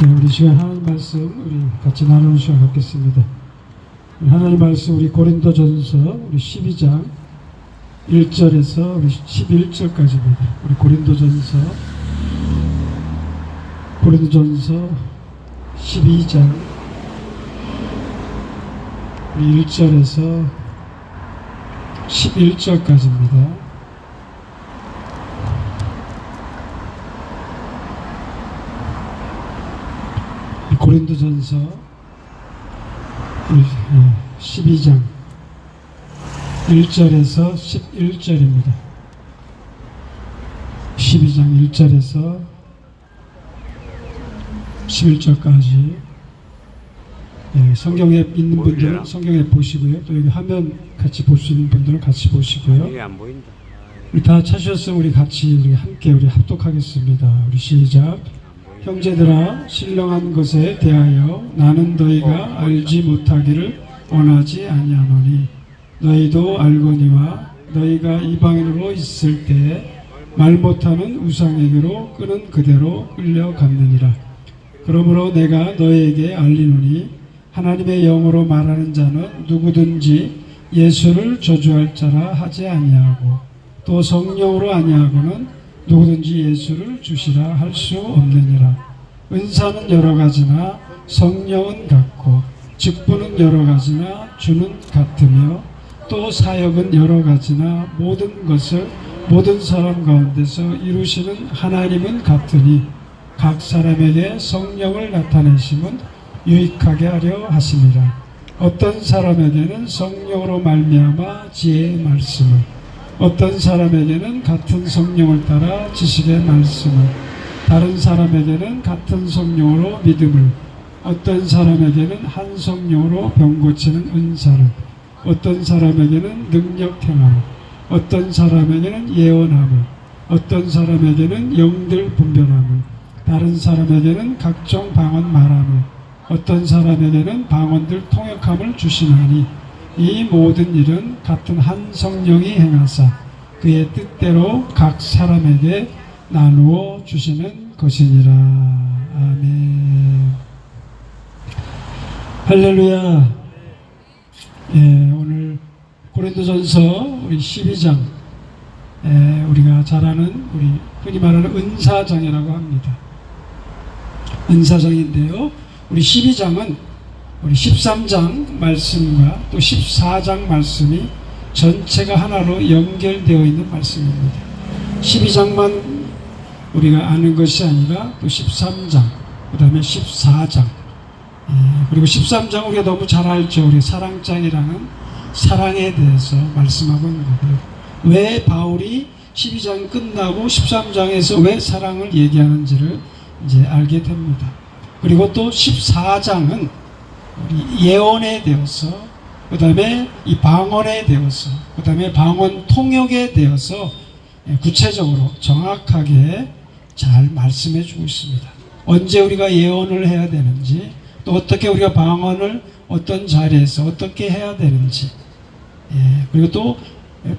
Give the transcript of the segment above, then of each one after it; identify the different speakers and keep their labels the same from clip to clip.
Speaker 1: 네, 우리 시간 하나님 말씀 우리 같이 나누는 시간 갖겠습니다. 하나님 말씀 우리 고린도전서 우리 12장 1절에서 우리 11절까지입니다. 우리 고린도전서 12장 우리 1절에서 11절까지입니다. 고린도전서 12장 1절에서 11절입니다. 12장 1절에서 11절까지 성경에 있는 분들은 성경에 보시고요. 또 여기 화면 같이 볼 수 있는 분들은 같이 보시고요. 우리 다 찾으셨으면 우리 같이 함께 우리 합독하겠습니다. 우리 시작. 형제들아, 신령한 것에 대하여 나는 너희가 알지 못하기를 원하지 아니하노니 너희도 알거니와 너희가 이방인으로 있을 때 말 못하는 우상에게로 끄는 그대로 끌려갔느니라. 그러므로 내가 너희에게 알리노니 하나님의 영으로 말하는 자는 누구든지 예수를 저주할 자라 하지 아니하고 또 성령으로 아니하고는 누구든지 예수를 주시라 할 수 없느니라. 은사는 여러 가지나 성령은 같고 직분은 여러 가지나 주는 같으며 또 사역은 여러 가지나 모든 것을 모든 사람 가운데서 이루시는 하나님은 같으니 각 사람에게 성령을 나타내심은 유익하게 하려 하심이라. 어떤 사람에게는 성령으로 말미암아 지혜의 말씀을, 어떤 사람에게는 같은 성령을 따라 지식의 말씀을, 다른 사람에게는 같은 성령으로 믿음을, 어떤 사람에게는 한 성령으로 병 고치는 은사를, 어떤 사람에게는 능력 행함을, 어떤 사람에게는 예언함을, 어떤 사람에게는 영들 분별함을, 다른 사람에게는 각종 방언 말함을, 어떤 사람에게는 방언들 통역함을 주시나니 이 모든 일은 같은 한 성령이 행하사 그의 뜻대로 각 사람에게 나누어 주시는 것이니라. 아멘. 할렐루야. 오늘 고린도전서 우리 12장 우리가 잘 아는 우리 흔히 말하는 은사장이라고 합니다. 은사장인데요, 우리 12장은 우리 13장 말씀과 또 14장 말씀이 전체가 하나로 연결되어 있는 말씀입니다. 12장만 우리가 아는 것이 아니라 또 13장, 그 다음에 14장, 그리고 13장 우리가 너무 잘 알죠. 우리 사랑장이라는 사랑에 대해서 말씀하고 있는 거고요. 왜 바울이 12장 끝나고 13장에서 왜 사랑을 얘기하는지를 이제 알게 됩니다. 그리고 또 14장은 우리 예언에 대해서, 그 다음에 이 방언에 대해서, 그 다음에 방언 통역에 대해서 구체적으로 정확하게 잘 말씀해 주고 있습니다. 언제 우리가 예언을 해야 되는지, 또 어떻게 우리가 방언을 어떤 자리에서 어떻게 해야 되는지, 그리고 또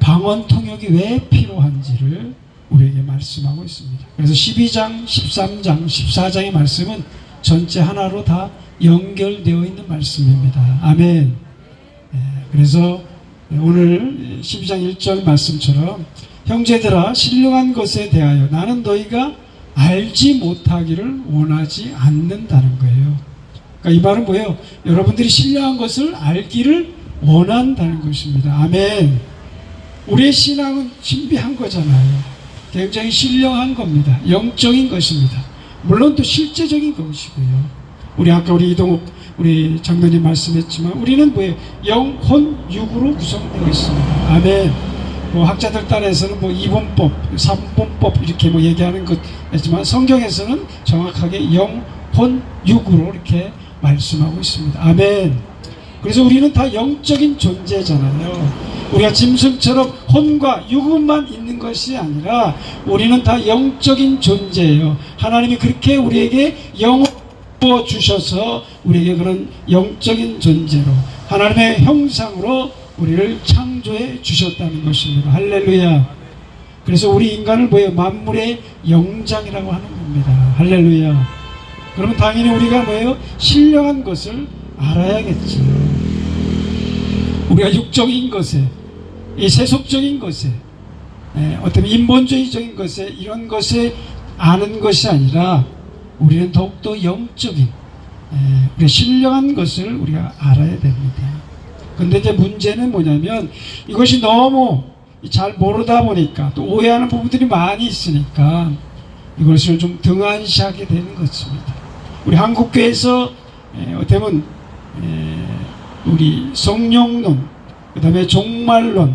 Speaker 1: 방언 통역이 왜 필요한지를 우리에게 말씀하고 있습니다. 그래서 12장, 13장, 14장의 말씀은 전체 하나로 다 연결되어 있는 말씀입니다. 아멘. 그래서 오늘 12장 1절 말씀처럼 형제들아, 신령한 것에 대하여 나는 너희가 알지 못하기를 원하지 않는다는 거예요. 그러니까 이 말은 뭐예요? 여러분들이 신령한 것을 알기를 원한다는 것입니다. 아멘. 우리의 신앙은 신비한 거잖아요. 굉장히 신령한 겁니다. 영적인 것입니다. 물론 또 실제적인 것이고요. 우리 아까 우리 이동욱 우리 장로님 말씀했지만 우리는 뭐예요? 영, 혼, 육으로 구성되어 있습니다. 아멘. 뭐 학자들 딴에서는 뭐 이분법, 삼분법 이렇게 뭐 얘기하는 것이지만 성경에서는 정확하게 영, 혼, 육으로 이렇게 말씀하고 있습니다. 아멘. 그래서 우리는 다 영적인 존재잖아요. 우리가 짐승처럼 혼과 육은만 있는 것이 아니라 우리는 다 영적인 존재예요. 하나님이 그렇게 우리에게 영을 주셔서 우리에게 그런 영적인 존재로 하나님의 형상으로 우리를 창조해 주셨다는 것입니다. 할렐루야. 그래서 우리 인간을 뭐예요? 만물의 영장이라고 하는 겁니다. 할렐루야. 그러면 당연히 우리가 뭐예요? 신령한 것을 알아야겠죠. 우리가 육적인 것에, 이 세속적인 것에, 어떤 인본주의적인 것에, 이런 것에 아는 것이 아니라 우리는 더욱더 영적인, 우리가 신령한 것을 우리가 알아야 됩니다. 근데 이제 문제는 뭐냐면 이것이 너무 잘 모르다 보니까 또 오해하는 부분들이 많이 있으니까 이것을 좀 등한시하게 되는 것입니다. 우리 한국교회에서 어떻게 보면 우리 성령론, 그 다음에 종말론,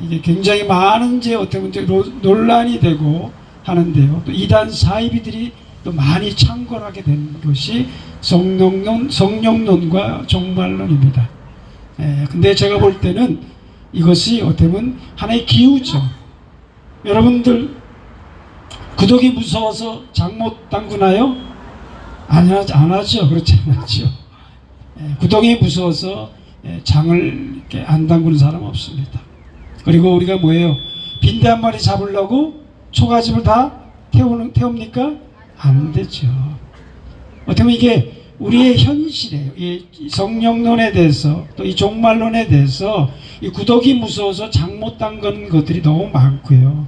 Speaker 1: 이게 굉장히 많은 이제 어떻게 보면 논란이 되고 하는데요. 또 이단 사이비들이 또 많이 창궐하게 된 것이 성령론과 종말론입니다. 근데 제가 볼 때는 이것이 어떻게 보면 하나의 기우죠. 여러분들 구독이 무서워서 장 못 담그나요? 안 하죠. 그렇지 않죠. 구덩이 무서워서 장을 이렇게 안 담그는 사람 없습니다. 그리고 우리가 뭐예요? 빈대 한 마리 잡으려고 초가집을 다 태웁니까? 안 되죠. 어떻게 보면 이게 우리의 현실이에요. 이 성령론에 대해서 또 이 종말론에 대해서 이 구독이 무서워서 장 못 담그는 것들이 너무 많고요.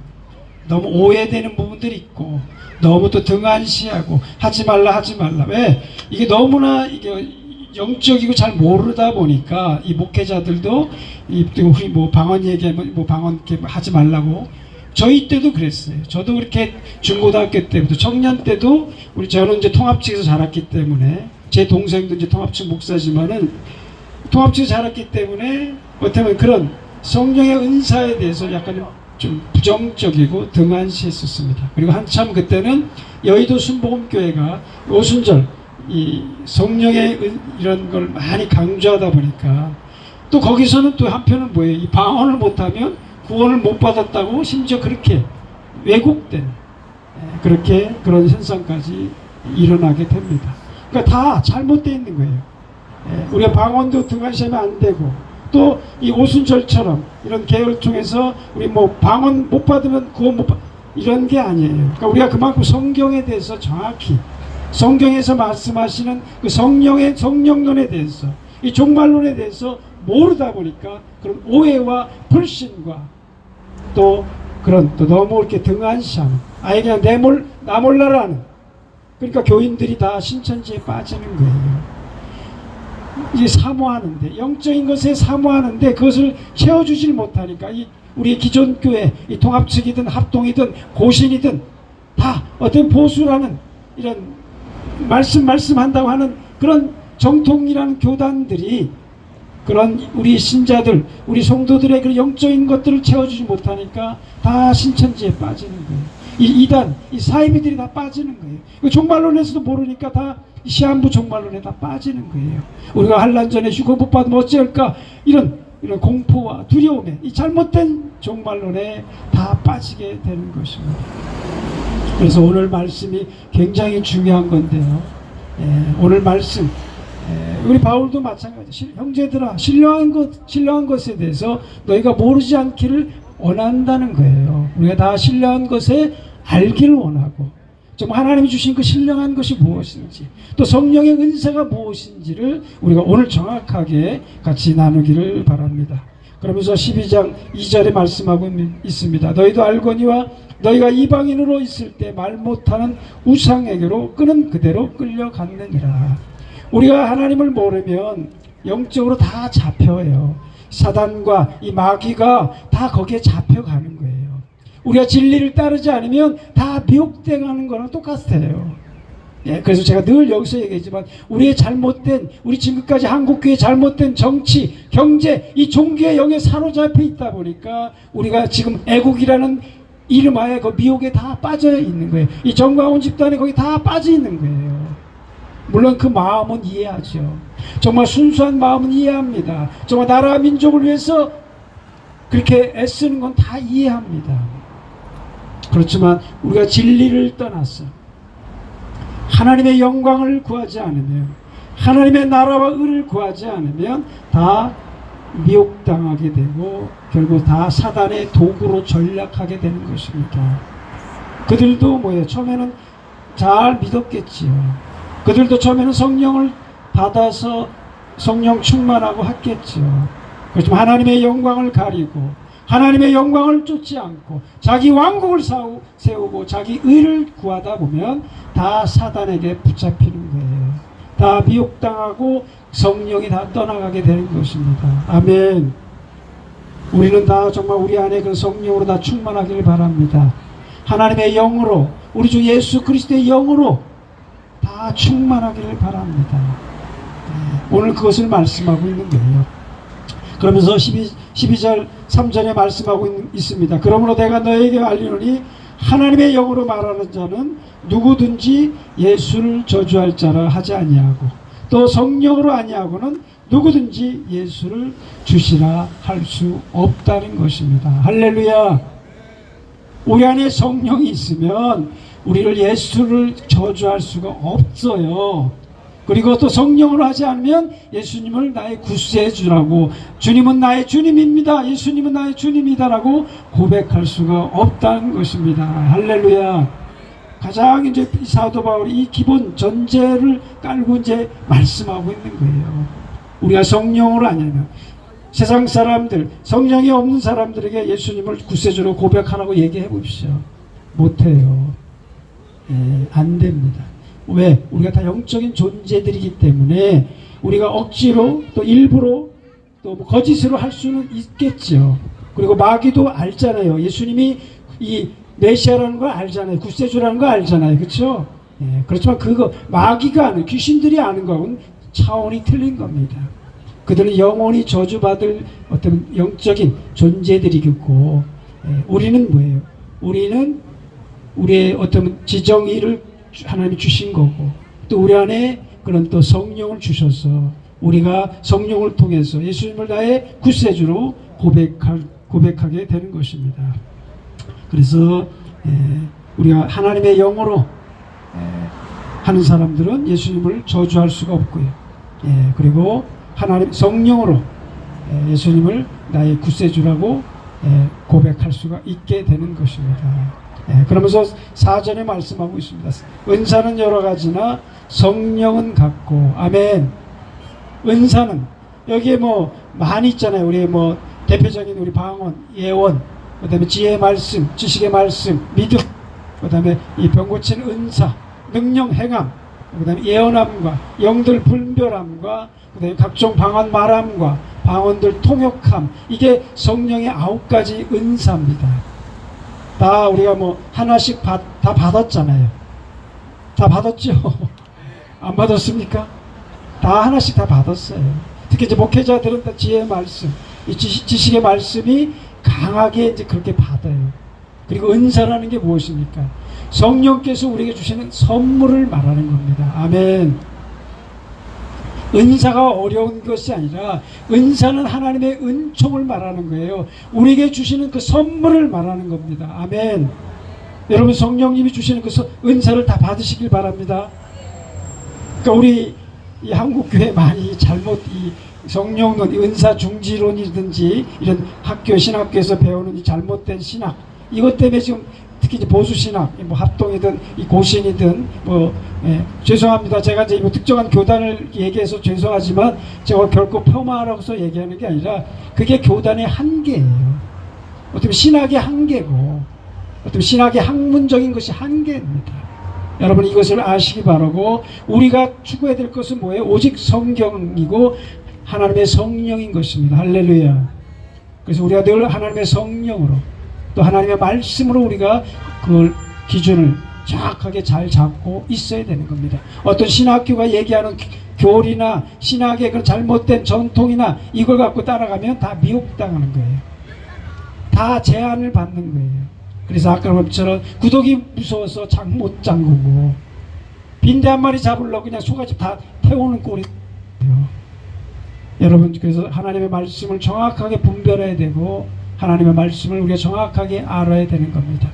Speaker 1: 너무 오해되는 부분들이 있고 너무 또 등한시하고 하지 말라. 왜? 이게 너무나 이게 영적이고 잘 모르다 보니까 이 목회자들도 우리 뭐 방언 얘기하면 뭐 방언 하지 말라고. 저희 때도 그랬어요. 저도 그렇게 중고등학교 때부터 청년 때도 저는 이제 통합측에서 자랐기 때문에 제 동생도 이제 통합측 목사지만은 통합측에서 자랐기 때문에 어떻게 보면 그런 성령의 은사에 대해서 약간 좀 부정적이고 등한시했었습니다. 그리고 한참 그때는 여의도 순복음교회가 오순절 이 성령의 이런 걸 많이 강조하다 보니까 또 거기서는 또 한편은 뭐예요? 이 방언을 못하면 구원을 못 받았다고 심지어 그렇게 왜곡된 그런 현상까지 일어나게 됩니다. 그러니까 다 잘못되어 있는 거예요. 우리가 방언도 등한시하면 안 되고 또 이 오순절처럼 이런 계획을 통해서 우리 뭐 방언 못 받으면 구원 못 받 이런 게 아니에요. 그러니까 우리가 그만큼 성경에 대해서 정확히 성경에서 말씀하시는 그 성령론에 대해서 이 종말론에 대해서 모르다 보니까 그런 오해와 불신과 또 그런 또 너무 이렇게 등한시하는 아예 그냥 나 몰라라는 그러니까 교인들이 다 신천지에 빠지는 거예요. 이제 사모하는데 영적인 것에 사모하는데 그것을 채워주질 못하니까 우리 기존 교회 이 통합측이든 합동이든 고신이든 다 어떤 보수라는 이런 말씀한다고 하는 그런 정통이라는 교단들이 그런 우리 신자들 우리 성도들의 그런 영적인 것들을 채워주지 못하니까 다 신천지에 빠지는 거예요. 이 이단 이 사이비들이 다 빠지는 거예요. 종말론에서도 모르니까 다 시한부 종말론에 다 빠지는 거예요. 우리가 한란전에 휴거 못 받으면 어찌할까 이런 공포와 두려움에 이 잘못된 종말론에 다 빠지게 되는 것입니다. 그래서 오늘 말씀이 굉장히 중요한 건데요. 오늘 말씀 우리 바울도 마찬가지. 형제들아 신령한 것에 대해서 너희가 모르지 않기를 원한다는 거예요. 우리가 다 신령한 것에 알기를 원하고 좀 하나님이 주신 그 신령한 것이 무엇인지 또 성령의 은사가 무엇인지를 우리가 오늘 정확하게 같이 나누기를 바랍니다. 그러면서 12장 2절에 말씀하고 있습니다. 너희도 알거니와 너희가 이방인으로 있을 때 말 못하는 우상에게로 끄는 그대로 끌려갔느니라. 우리가 하나님을 모르면 영적으로 다 잡혀요. 사단과 이 마귀가 다 거기에 잡혀가는 거예요. 우리가 진리를 따르지 않으면 다 미혹돼가는 거랑 똑같아요. 그래서 제가 늘 여기서 얘기했지만 우리의 잘못된 우리 지금까지 한국교회의 잘못된 정치, 경제, 이 종교의 영에 사로잡혀 있다 보니까 우리가 지금 애국이라는 이름하에 그 미혹에 다 빠져 있는 거예요. 이 정광훈 집단에 거기 다 빠져 있는 거예요. 물론 그 마음은 이해하죠. 정말 순수한 마음은 이해합니다. 정말 나라 민족을 위해서 그렇게 애쓰는 건 다 이해합니다. 그렇지만 우리가 진리를 떠나서 하나님의 영광을 구하지 않으면 하나님의 나라와 의를 구하지 않으면 다 미혹당하게 되고 결국 다 사단의 도구로 전락하게 되는 것입니다. 그들도 뭐예요? 처음에는 잘 믿었겠지요. 그들도 처음에는 성령을 받아서 성령 충만하고 했겠죠. 그렇지만 하나님의 영광을 가리고 하나님의 영광을 쫓지 않고 자기 왕국을 세우고 자기 의를 구하다 보면 다 사단에게 붙잡히는 거예요. 다 미혹당하고 성령이 다 떠나가게 되는 것입니다. 아멘. 우리는 다 정말 우리 안에 그 성령으로 다 충만하기를 바랍니다. 하나님의 영으로, 우리 주 예수 그리스도의 영으로 다 충만하기를 바랍니다. 오늘 그것을 말씀하고 있는 거예요. 그러면서 12절 3절에 말씀하고 있습니다. 그러므로 내가 너에게 알리노니 하나님의 영으로 말하는 자는 누구든지 예수를 저주할 자라 하지 아니하고 또 성령으로 아니하고는 누구든지 예수를 주시라 할 수 없다는 것입니다. 할렐루야. 우리 안에 성령이 있으면 우리를 예수를 저주할 수가 없어요. 그리고 또 성령으로 하지 않으면 예수님을 나의 구세주라고, 주님은 나의 주님입니다, 예수님은 나의 주님이다라고 고백할 수가 없다는 것입니다. 할렐루야. 가장 이제 사도 바울이 이 기본 전제를 깔고 이제 말씀하고 있는 거예요. 우리가 성령으로 아니면 세상 사람들, 성령이 없는 사람들에게 예수님을 구세주로 고백하라고 얘기해 보십시오. 못해요. 안 됩니다. 왜? 우리가 다 영적인 존재들이기 때문에 우리가 억지로 또 일부러 또 거짓으로 할 수는 있겠죠. 그리고 마귀도 알잖아요. 예수님이 이 메시아라는 걸 알잖아요. 구세주라는 걸 알잖아요. 그렇죠? 그렇지만 그거 마귀가 아는, 귀신들이 아는 거하고는 차원이 틀린 겁니다. 그들은 영원히 저주받을 어떤 영적인 존재들이겠고, 우리는 뭐예요? 우리는 우리의 어떤 지정의를 하나님이 주신 거고, 또 우리 안에 그런 또 성령을 주셔서 우리가 성령을 통해서 예수님을 나의 구세주로 고백하게 되는 것입니다. 그래서 우리가 하나님의 영으로 하는 사람들은 예수님을 저주할 수가 없고요. 그리고 하나님 성령으로 예수님을 나의 구세주라고 고백할 수가 있게 되는 것입니다. 그러면서 4절에 말씀하고 있습니다. 은사는 여러 가지나 성령은 같고. 아멘. 은사는 여기에 뭐 많이 있잖아요. 우리 뭐 대표적인 우리 방언, 예언, 그 다음에 지혜의 말씀, 지식의 말씀, 믿음, 그 다음에 이 병 고치는 은사, 능력 행함, 그 다음에 예언함과 영들 분별함과 그 다음에 각종 방언 말함과 방언들 통역함, 이게 성령의 9가지 은사입니다. 다 우리가 뭐 하나씩 다 받았잖아요. 다 받았죠? 안 받았습니까? 다 하나씩 다 받았어요. 특히 이제 목회자들은 다 지혜의 말씀, 이 지식의 말씀이 강하게 이제 그렇게 받아요. 그리고 은사라는 게 무엇입니까? 성령께서 우리에게 주시는 선물을 말하는 겁니다. 아멘. 은사가 어려운 것이 아니라 은사는 하나님의 은총을 말하는 거예요. 우리에게 주시는 그 선물을 말하는 겁니다. 아멘. 여러분 성령님이 주시는 그 은사를 다 받으시길 바랍니다. 그러니까 우리 이 한국교회 많이 잘못 이 성령론, 은사 중지론이든지 이런 학교 신학교에서 배우는 이 잘못된 신학, 이것 때문에 지금 특히 이제 보수신학, 뭐 합동이든 이 고신이든 뭐 죄송합니다. 제가 이제 뭐 특정한 교단을 얘기해서 죄송하지만 제가 결코 폄하하라고서 얘기하는 게 아니라 그게 교단의 한계예요. 어떻게 신학의 한계고 어떻게 신학의 학문적인 것이 한계입니다. 여러분 이것을 아시기 바라고, 우리가 추구해야 될 것은 뭐예요? 오직 성경이고 하나님의 성령인 것입니다. 할렐루야. 그래서 우리가 늘 하나님의 성령으로 또 하나님의 말씀으로 우리가 그 기준을 정확하게 잘 잡고 있어야 되는 겁니다. 어떤 신학교가 얘기하는 교리나 신학의 그 잘못된 전통이나 이걸 갖고 따라가면 다 미혹당하는 거예요. 다 제한을 받는 거예요. 그래서 아까 것처럼 구독이 무서워서 장 못 잠그고 빈대 한 마리 잡으려고 그냥 소가집 다 태우는 꼴이에요. 여러분 그래서 하나님의 말씀을 정확하게 분별해야 되고 하나님의 말씀을 우리가 정확하게 알아야 되는 겁니다.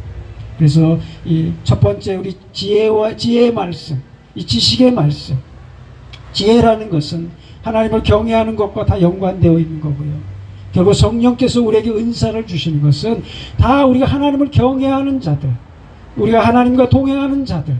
Speaker 1: 그래서 이 첫 번째 우리 지혜의 말씀, 이 지식의 말씀, 지혜라는 것은 하나님을 경외하는 것과 다 연관되어 있는 거고요. 결국 성령께서 우리에게 은사를 주시는 것은 다 우리가 하나님을 경외하는 자들, 우리가 하나님과 동행하는 자들,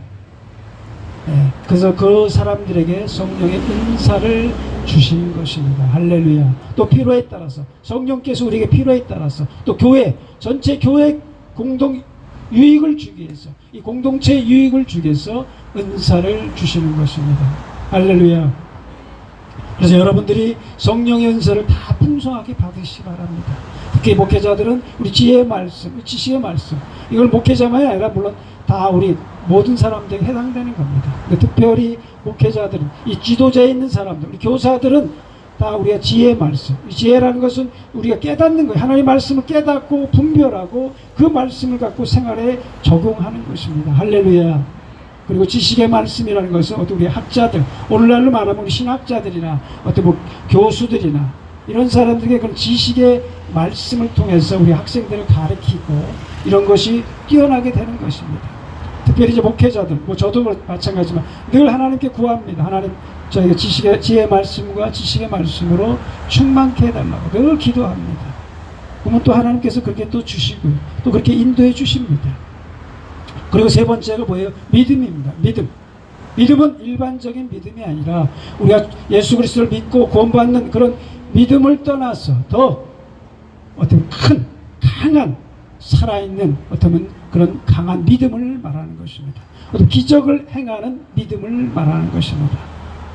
Speaker 1: 그래서 그 사람들에게 성령의 은사를 주시는 것입니다. 할렐루야. 또 필요에 따라서 성령께서 우리에게 필요에 따라서 또 교회 전체 교회 공동 유익을 주기 위해서 이 공동체 유익을 주기 위해서 은사를 주시는 것입니다. 할렐루야. 그래서 여러분들이 성령의 은사를 다 풍성하게 받으시기 바랍니다. 특히 목회자들은 우리 지혜의 말씀, 지식의 말씀 이걸 목회자만이 아니라 물론 다 우리 모든 사람들에게 해당되는 겁니다. 특별히 목회자들은 이 지도자에 있는 사람들, 우리 교사들은 다 우리가 지혜의 말씀, 지혜라는 것은 우리가 깨닫는 거예요. 하나님의 말씀을 깨닫고 분별하고 그 말씀을 갖고 생활에 적용하는 것입니다. 할렐루야. 그리고 지식의 말씀이라는 것은 어떤 우리 학자들, 오늘날로 말하면 우리 신학자들이나 어떤 뭐 교수들이나 이런 사람들에게 그런 지식의 말씀을 통해서 우리 학생들을 가르치고 이런 것이 뛰어나게 되는 것입니다. 특별히 이제 목회자들, 뭐 저도 마찬가지지만 늘 하나님께 구합니다. 하나님 저에게 지혜의 말씀과 지식의 말씀으로 충만케 해달라고 늘 기도합니다. 그러면 또 하나님께서 그렇게 또 주시고요. 또 그렇게 인도해 주십니다. 그리고 세 번째가 뭐예요? 믿음입니다. 믿음. 믿음은 일반적인 믿음이 아니라 우리가 예수 그리스도를 믿고 구원받는 그런 믿음을 떠나서 더 어떤 큰 강한 살아있는 어떤 그런 강한 믿음을 말하는 것입니다. 어떤 기적을 행하는 믿음을 말하는 것입니다.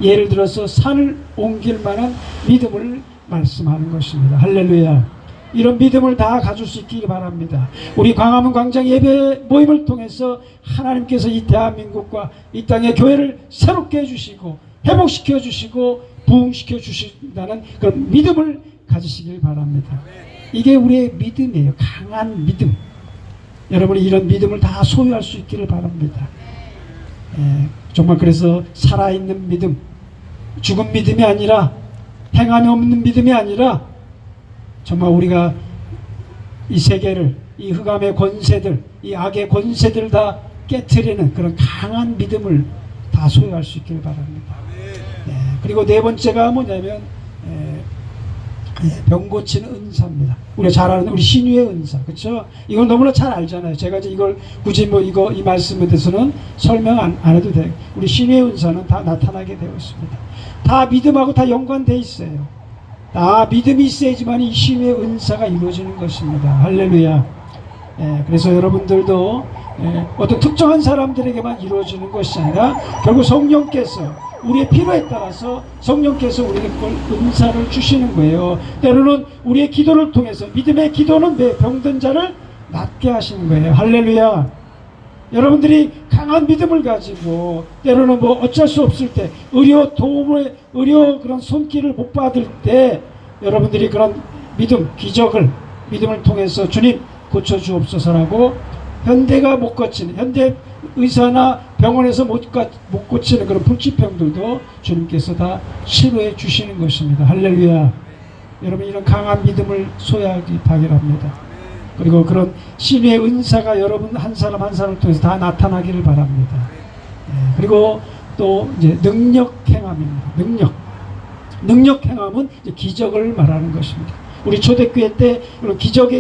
Speaker 1: 예를 들어서 산을 옮길 만한 믿음을 말씀하는 것입니다. 할렐루야. 이런 믿음을 다 가질 수 있기를 바랍니다. 우리 광화문 광장 예배 모임을 통해서 하나님께서 이 대한민국과 이 땅의 교회를 새롭게 해주시고 회복시켜 주시고 부흥시켜 주신다는 그런 믿음을 가지시길 바랍니다. 이게 우리의 믿음이에요. 강한 믿음. 여러분이 이런 믿음을 다 소유할 수 있기를 바랍니다. 정말 그래서 살아있는 믿음, 죽은 믿음이 아니라 행함이 없는 믿음이 아니라 정말 우리가 이 세계를, 이 흑암의 권세들, 이 악의 권세들 다 깨트리는 그런 강한 믿음을 다 소유할 수 있기를 바랍니다. 그리고 네 번째가 뭐냐면 병 고치는 은사입니다. 우리가 잘 아는 우리 신유의 은사, 그렇죠? 이걸 너무나 잘 알잖아요. 제가 이제 이걸 굳이 뭐 이 말씀에 대해서는 설명 안 해도 돼요. 우리 신유의 은사는 다 나타나게 되어 있습니다. 다 믿음하고 다 연관되어 있어요. 다 믿음이 있어야지만 이 신유의 은사가 이루어지는 것입니다. 할렐루야. 그래서 여러분들도 어떤 특정한 사람들에게만 이루어지는 것이 아니라 결국 성령께서 우리의 필요에 따라서 성령께서 우리에게 그걸 은사를 주시는 거예요. 때로는 우리의 기도를 통해서 믿음의 기도는 병든 자를 낫게 하시는 거예요. 할렐루야. 여러분들이 강한 믿음을 가지고 때로는 뭐 어쩔 수 없을 때 의료 그런 손길을 못 받을 때 여러분들이 그런 믿음, 기적을 믿음을 통해서 주님 고쳐주옵소서라고 현대가 못 고치는, 현대 의사나 병원에서 못 고치는 그런 불치병들도 주님께서 다 치료해 주시는 것입니다. 할렐루야. 여러분 이런 강한 믿음을 소유하기 바랍니다. 그리고 그런 신의 은사가 여러분 한 사람 한 사람을 통해서 다 나타나기를 바랍니다. 그리고 또 이제 능력 행함입니다. 능력 행함은 이제 기적을 말하는 것입니다. 우리 초대교회 때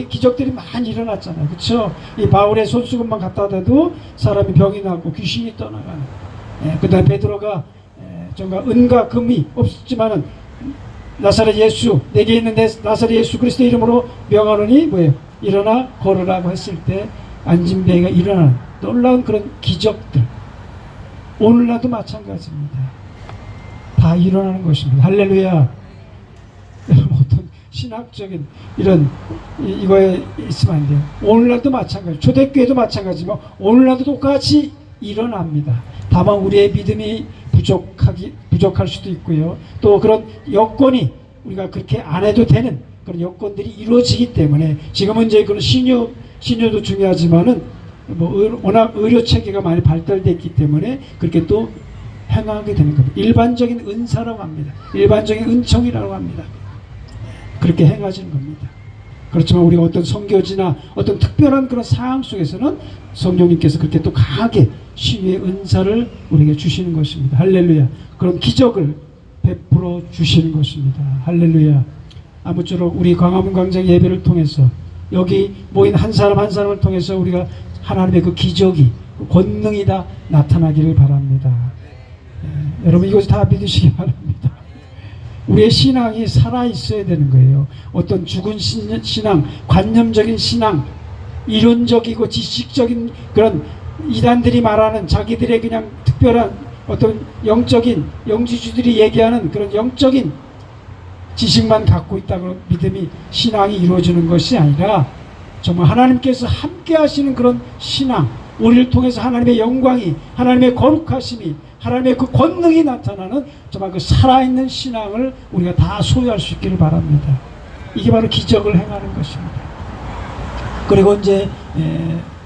Speaker 1: 기적들이 많이 일어났잖아요. 그렇죠? 이 바울의 손수건만 갖다 대도 사람이 병이 나고 귀신이 떠나가는. 그 다음에 베드로가 정말 은과 금이 없었지만은 나사렛 예수, 내게 있는 나사렛 예수 그리스도 이름으로 명하노니 뭐예요? 일어나 걸으라고 했을 때 안진뱅이가 일어나는 놀라운 그런 기적들. 오늘날도 마찬가지입니다. 다 일어나는 것입니다. 할렐루야. 여러분 어떤 신학적인 이런 이거에 있으면 안 돼요. 오늘날도 마찬가지, 초대교회도 마찬가지지만 오늘날도 똑같이 일어납니다. 다만 우리의 믿음이 부족할 수도 있고요. 또 그런 여건이 우리가 그렇게 안 해도 되는 그런 여건들이 이루어지기 때문에 지금은 이제 그런 신유도 중요하지만은 뭐 워낙 의료 체계가 많이 발달됐기 때문에 그렇게 또 행하게 되는 겁니다. 일반적인 은사라고 합니다. 일반적인 은총이라고 합니다. 그렇게 행하시는 겁니다. 그렇지만 우리가 어떤 선교지나 어떤 특별한 그런 상황 속에서는 성령님께서 그렇게 또 강하게 신유의 은사를 우리에게 주시는 것입니다. 할렐루야. 그런 기적을 베풀어 주시는 것입니다. 할렐루야. 아무쪼록 우리 광화문 광장 예배를 통해서 여기 모인 한 사람 한 사람을 통해서 우리가 하나님의 그 기적이 그 권능이 다 나타나기를 바랍니다. 여러분 이것을 다 믿으시기 바랍니다. 우리의 신앙이 살아있어야 되는 거예요. 어떤 죽은 신앙, 관념적인 신앙, 이론적이고 지식적인 그런 이단들이 말하는 자기들의 그냥 특별한 어떤 영적인 영지주들이 얘기하는 그런 영적인 지식만 갖고 있다고 믿음이 신앙이 이루어지는 것이 아니라 정말 하나님께서 함께 하시는 그런 신앙, 우리를 통해서 하나님의 영광이, 하나님의 거룩하심이, 하나님의 그 권능이 나타나는 정말 그 살아있는 신앙을 우리가 다 소유할 수 있기를 바랍니다. 이게 바로 기적을 행하는 것입니다. 그리고 이제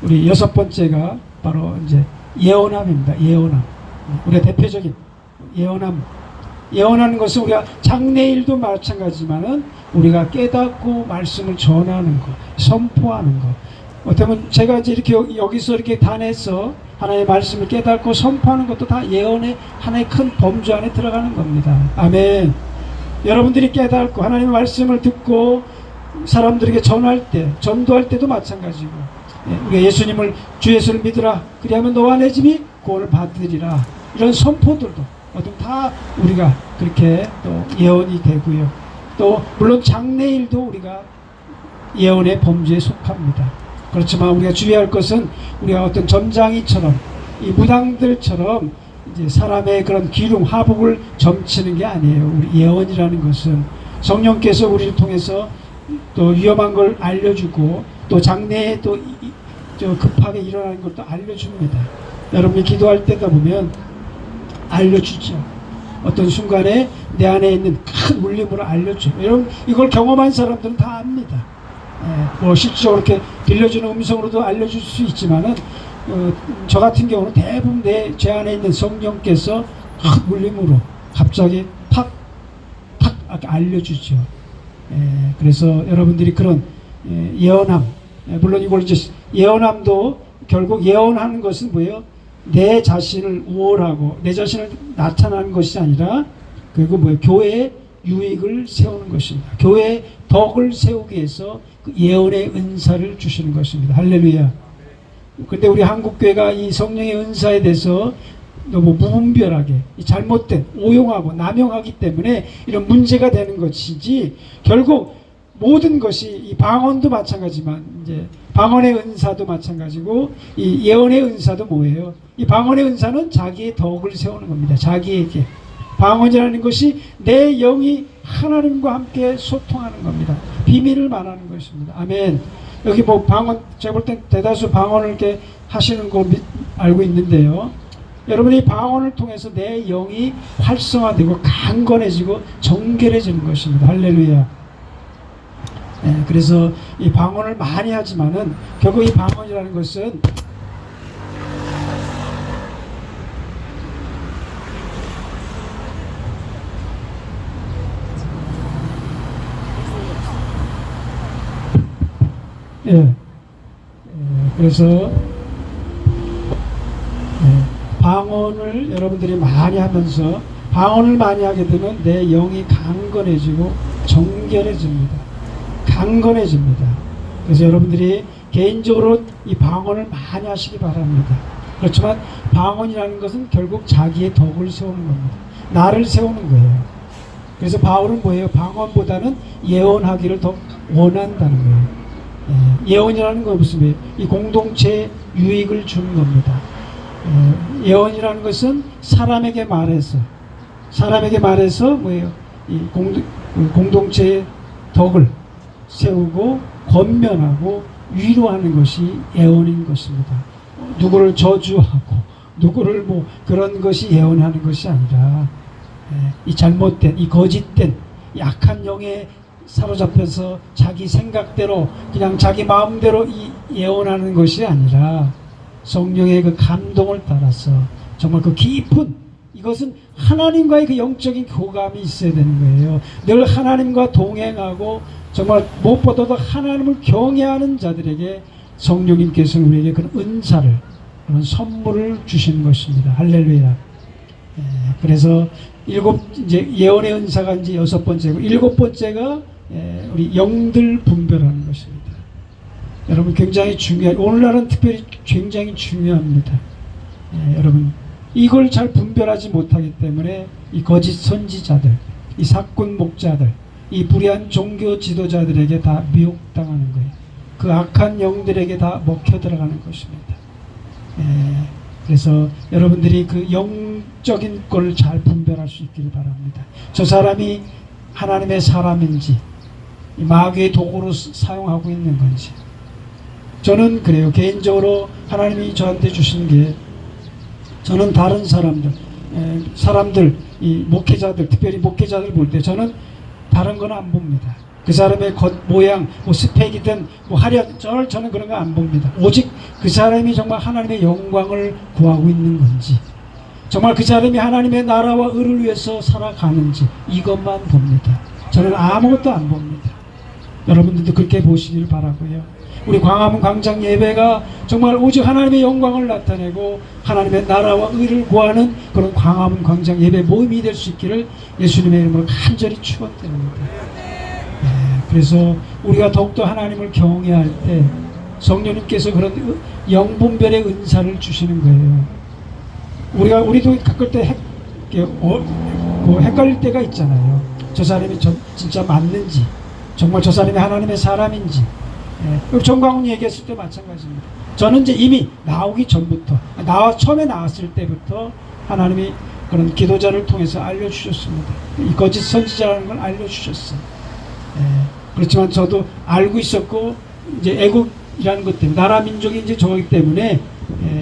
Speaker 1: 우리 여섯 번째가 바로 이제 예언함입니다. 예언함. 우리가 대표적인 예언함. 예언하는 것은 우리가 장래일도 마찬가지지만은 우리가 깨닫고 말씀을 전하는 것, 선포하는 것. 어쩌면 제가 이제 이렇게 여기서 이렇게 단에서 하나님의 말씀을 깨닫고 선포하는 것도 다 예언의 하나의 큰 범주 안에 들어가는 겁니다. 아멘. 여러분들이 깨닫고 하나님의 말씀을 듣고 사람들에게 전할 때, 전도할 때도 마찬가지고, 우리가 예수님을 주 예수를 믿으라, 그리하면 너와 내 집이 구원을 받으리라, 이런 선포들도 다 우리가 그렇게 또 예언이 되고요. 또 물론 장래일도 우리가 예언의 범주에 속합니다. 그렇지만 우리가 주의할 것은 우리가 어떤 점장이처럼 이 무당들처럼 이제 사람의 그런 기름 화복을 점치는 게 아니에요. 우리 예언이라는 것은 성령께서 우리를 통해서 또 위험한 걸 알려주고 또 장래에 또 급하게 일어나는 것도 알려줍니다. 여러분이 기도할 때가 보면 알려주죠. 어떤 순간에 내 안에 있는 큰 울림으로 알려줘요. 여러분 이걸 경험한 사람들은 다 압니다. 뭐 실질적으로 이렇게 들려주는 음성으로도 알려줄 수 있지만은 저 같은 경우는 대부분 제 안에 있는 성령께서 큰 울림으로 갑자기 탁 알려주죠. 그래서 여러분들이 그런 예언함, 물론 이걸 이제 예언함도 결국 예언하는 것은 뭐예요? 내 자신을 우월하고 내 자신을 나타나는 것이 아니라 그리고 뭐예요? 교회의 유익을 세우는 것입니다. 교회의 덕을 세우기 위해서 그 예언의 은사를 주시는 것입니다. 할렐루야. 그런데 우리 한국교회가 이 성령의 은사에 대해서 너무 무분별하게 잘못된 오용하고 남용하기 때문에 이런 문제가 되는 것이지, 결국 모든 것이 이 방언도 마찬가지만 이제 방언의 은사도 마찬가지고 이 예언의 은사도 뭐예요? 이 방언의 은사는 자기의 덕을 세우는 겁니다. 자기에게. 방언이라는 것이 내 영이 하나님과 함께 소통하는 겁니다. 비밀을 말하는 것입니다. 아멘. 여기 뭐 방언, 제가 볼 땐 대다수 방언을 이렇게 하시는 거 알고 있는데요. 여러분이 방언을 통해서 내 영이 활성화되고 강건해지고 정결해지는 것입니다. 할렐루야. 그래서 이 방언을 많이 하지만은 결국 이 방언이라는 것은 그래서 방언을 여러분들이 많이 하면서 방언을 많이 하게 되면 내 영이 강건해지고 정결해집니다. 강건해집니다. 그래서 여러분들이 개인적으로 이 방언을 많이 하시기 바랍니다. 그렇지만 방언이라는 것은 결국 자기의 덕을 세우는 겁니다. 나를 세우는 거예요. 그래서 바울은 뭐예요? 방언보다는 예언하기를 더 원한다는 거예요. 예언이라는 건 무슨 말이에요? 이 공동체에 유익을 주는 겁니다. 예언이라는 것은 사람에게 말해서 뭐예요? 이 공동체의 덕을 세우고 권면하고 위로하는 것이 예언인 것입니다. 누구를 저주하고 누구를 뭐 그런 것이 예언하는 것이 아니라 이 잘못된, 이 거짓된 약한 영에 사로잡혀서 자기 생각대로 그냥 자기 마음대로 이 예언하는 것이 아니라 성령의 그 감동을 따라서 정말 그 깊은, 이것은 하나님과의 그 영적인 교감이 있어야 되는 거예요. 늘 하나님과 동행하고 정말 무엇보다도 하나님을 경외하는 자들에게 성령님께서는 우리에게 그런 은사를, 그런 선물을 주시는 것입니다. 할렐루야. 그래서 이제 예언의 은사가 이제 여섯 번째고, 일곱 번째가 우리 영들 분별하는 것입니다. 여러분 굉장히 중요해요. 오늘날은 특별히 굉장히 중요합니다. 여러분 이걸 잘 분별하지 못하기 때문에 이 거짓 선지자들, 이 사꾼 목자들, 이 불의한 종교 지도자들에게 다 미혹당하는 거예요. 그 악한 영들에게 다 먹혀 들어가는 것입니다. 그래서 여러분들이 그 영적인 걸 잘 분별할 수 있기를 바랍니다. 저 사람이 하나님의 사람인지 마귀의 도구로 사용하고 있는 건지. 저는 그래요. 개인적으로 하나님이 저한테 주신 게, 저는 다른 사람들, 이 목회자들, 특별히 목회자들 볼 때 저는 다른 건 안 봅니다. 그 사람의 겉모양, 뭐 스펙이든 뭐 하려, 저는 그런 거 안 봅니다. 오직 그 사람이 정말 하나님의 영광을 구하고 있는 건지, 정말 그 사람이 하나님의 나라와 의를 위해서 살아가는지, 이것만 봅니다. 저는 아무것도 안 봅니다. 여러분들도 그렇게 보시길 바라고요. 우리 광화문 광장 예배가 정말 오직 하나님의 영광을 나타내고 하나님의 나라와 의를 구하는 그런 광화문 광장 예배 모임이 될 수 있기를 예수님의 이름으로 간절히 축원드립니다. 그래서 우리가 더욱더 하나님을 경외할 때 성령님께서 그런 영분별의 은사를 주시는 거예요. 우리도 가끔 때 헷갈릴 때가 있잖아요. 저 사람이 진짜 맞는지, 정말 저 사람이 하나님의 사람인지. 정광훈 얘기했을 때 마찬가지입니다. 저는 이제 이미 나오기 전부터, 처음에 나왔을 때부터 하나님이 그런 기도자를 통해서 알려주셨습니다. 이 거짓 선지자라는 걸 알려주셨어요. 그렇지만 저도 알고 있었고, 이제 애국이라는 것 때문에, 나라 민족이 이제 저기 때문에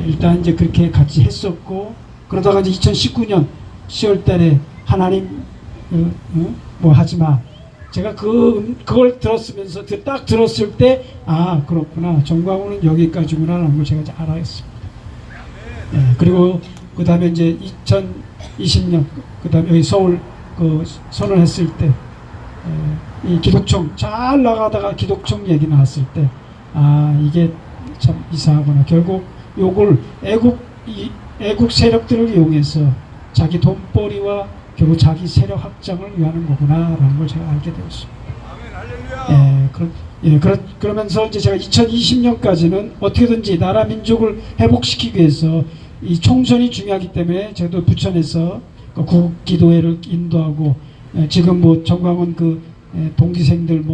Speaker 1: 일단 이제 그렇게 같이 했었고, 그러다가 이제 2019년 10월 달에 하나님 뭐 하지 마. 제가 그걸 들었으면서 딱 들었을 때, 아, 그렇구나. 정광훈은 여기까지구나 라는 걸 제가 이제 알았습니다. 그리고 그 다음에 이제 2020년, 그 다음에 여기 서울 선언했을 때, 이 기독청 잘 나가다가 기독청 얘기 나왔을 때, 아, 이게 참 이상하구나. 결국 요걸 애국 세력들을 이용해서 자기 돈벌이와 결국 자기 세력 확장을 위하는 거구나라는 걸 제가 알게 되었습니다. 그러면서 이제 제가 2020년까지는 어떻게든지 나라 민족을 회복시키기 위해서 이 총선이 중요하기 때문에 저도 부천에서 국기도회를 인도하고, 지금 뭐 정광훈 동기생들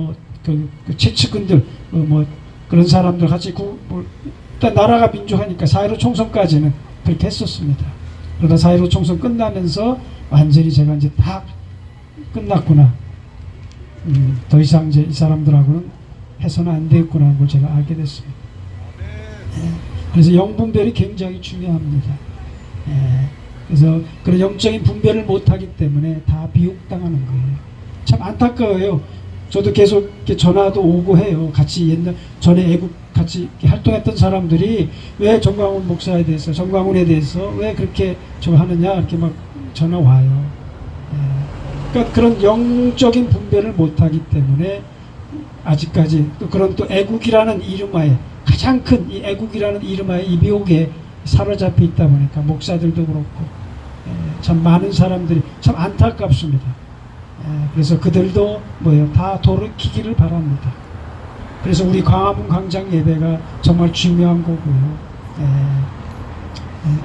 Speaker 1: 그 최측근들 뭐 그런 사람들 같이 일단 나라가 민주하니까 4.15 총선까지는 그렇게 했었습니다. 그러다 4.15 총선 끝나면서 완전히 제가 이제 다 끝났구나. 더 이상 이제 이 사람들하고는 해서는 안 되겠구나 하는 걸 제가 알게 됐습니다. 그래서 영분별이 굉장히 중요합니다. 그래서 그런 영적인 분별을 못하기 때문에 다 미혹당하는 거예요. 참 안타까워요. 저도 계속 이렇게 전화도 오고 해요. 같이 전에 애국 같이 활동했던 사람들이 왜 정광훈 목사에 대해서, 정광훈에 대해서 왜 그렇게 저거 하느냐 이렇게 막 전화 와요. 그러니까 그런 영적인 분별을 못하기 때문에 아직까지 또 애국이라는 이름하에, 가장 큰 이 애국이라는 이름하에 이 미혹에 사로잡혀 있다 보니까 목사들도 그렇고 참 많은 사람들이 참 안타깝습니다. 그래서 그들도 다 돌이키기를 바랍니다. 그래서 우리 광화문 광장 예배가 정말 중요한 거고요.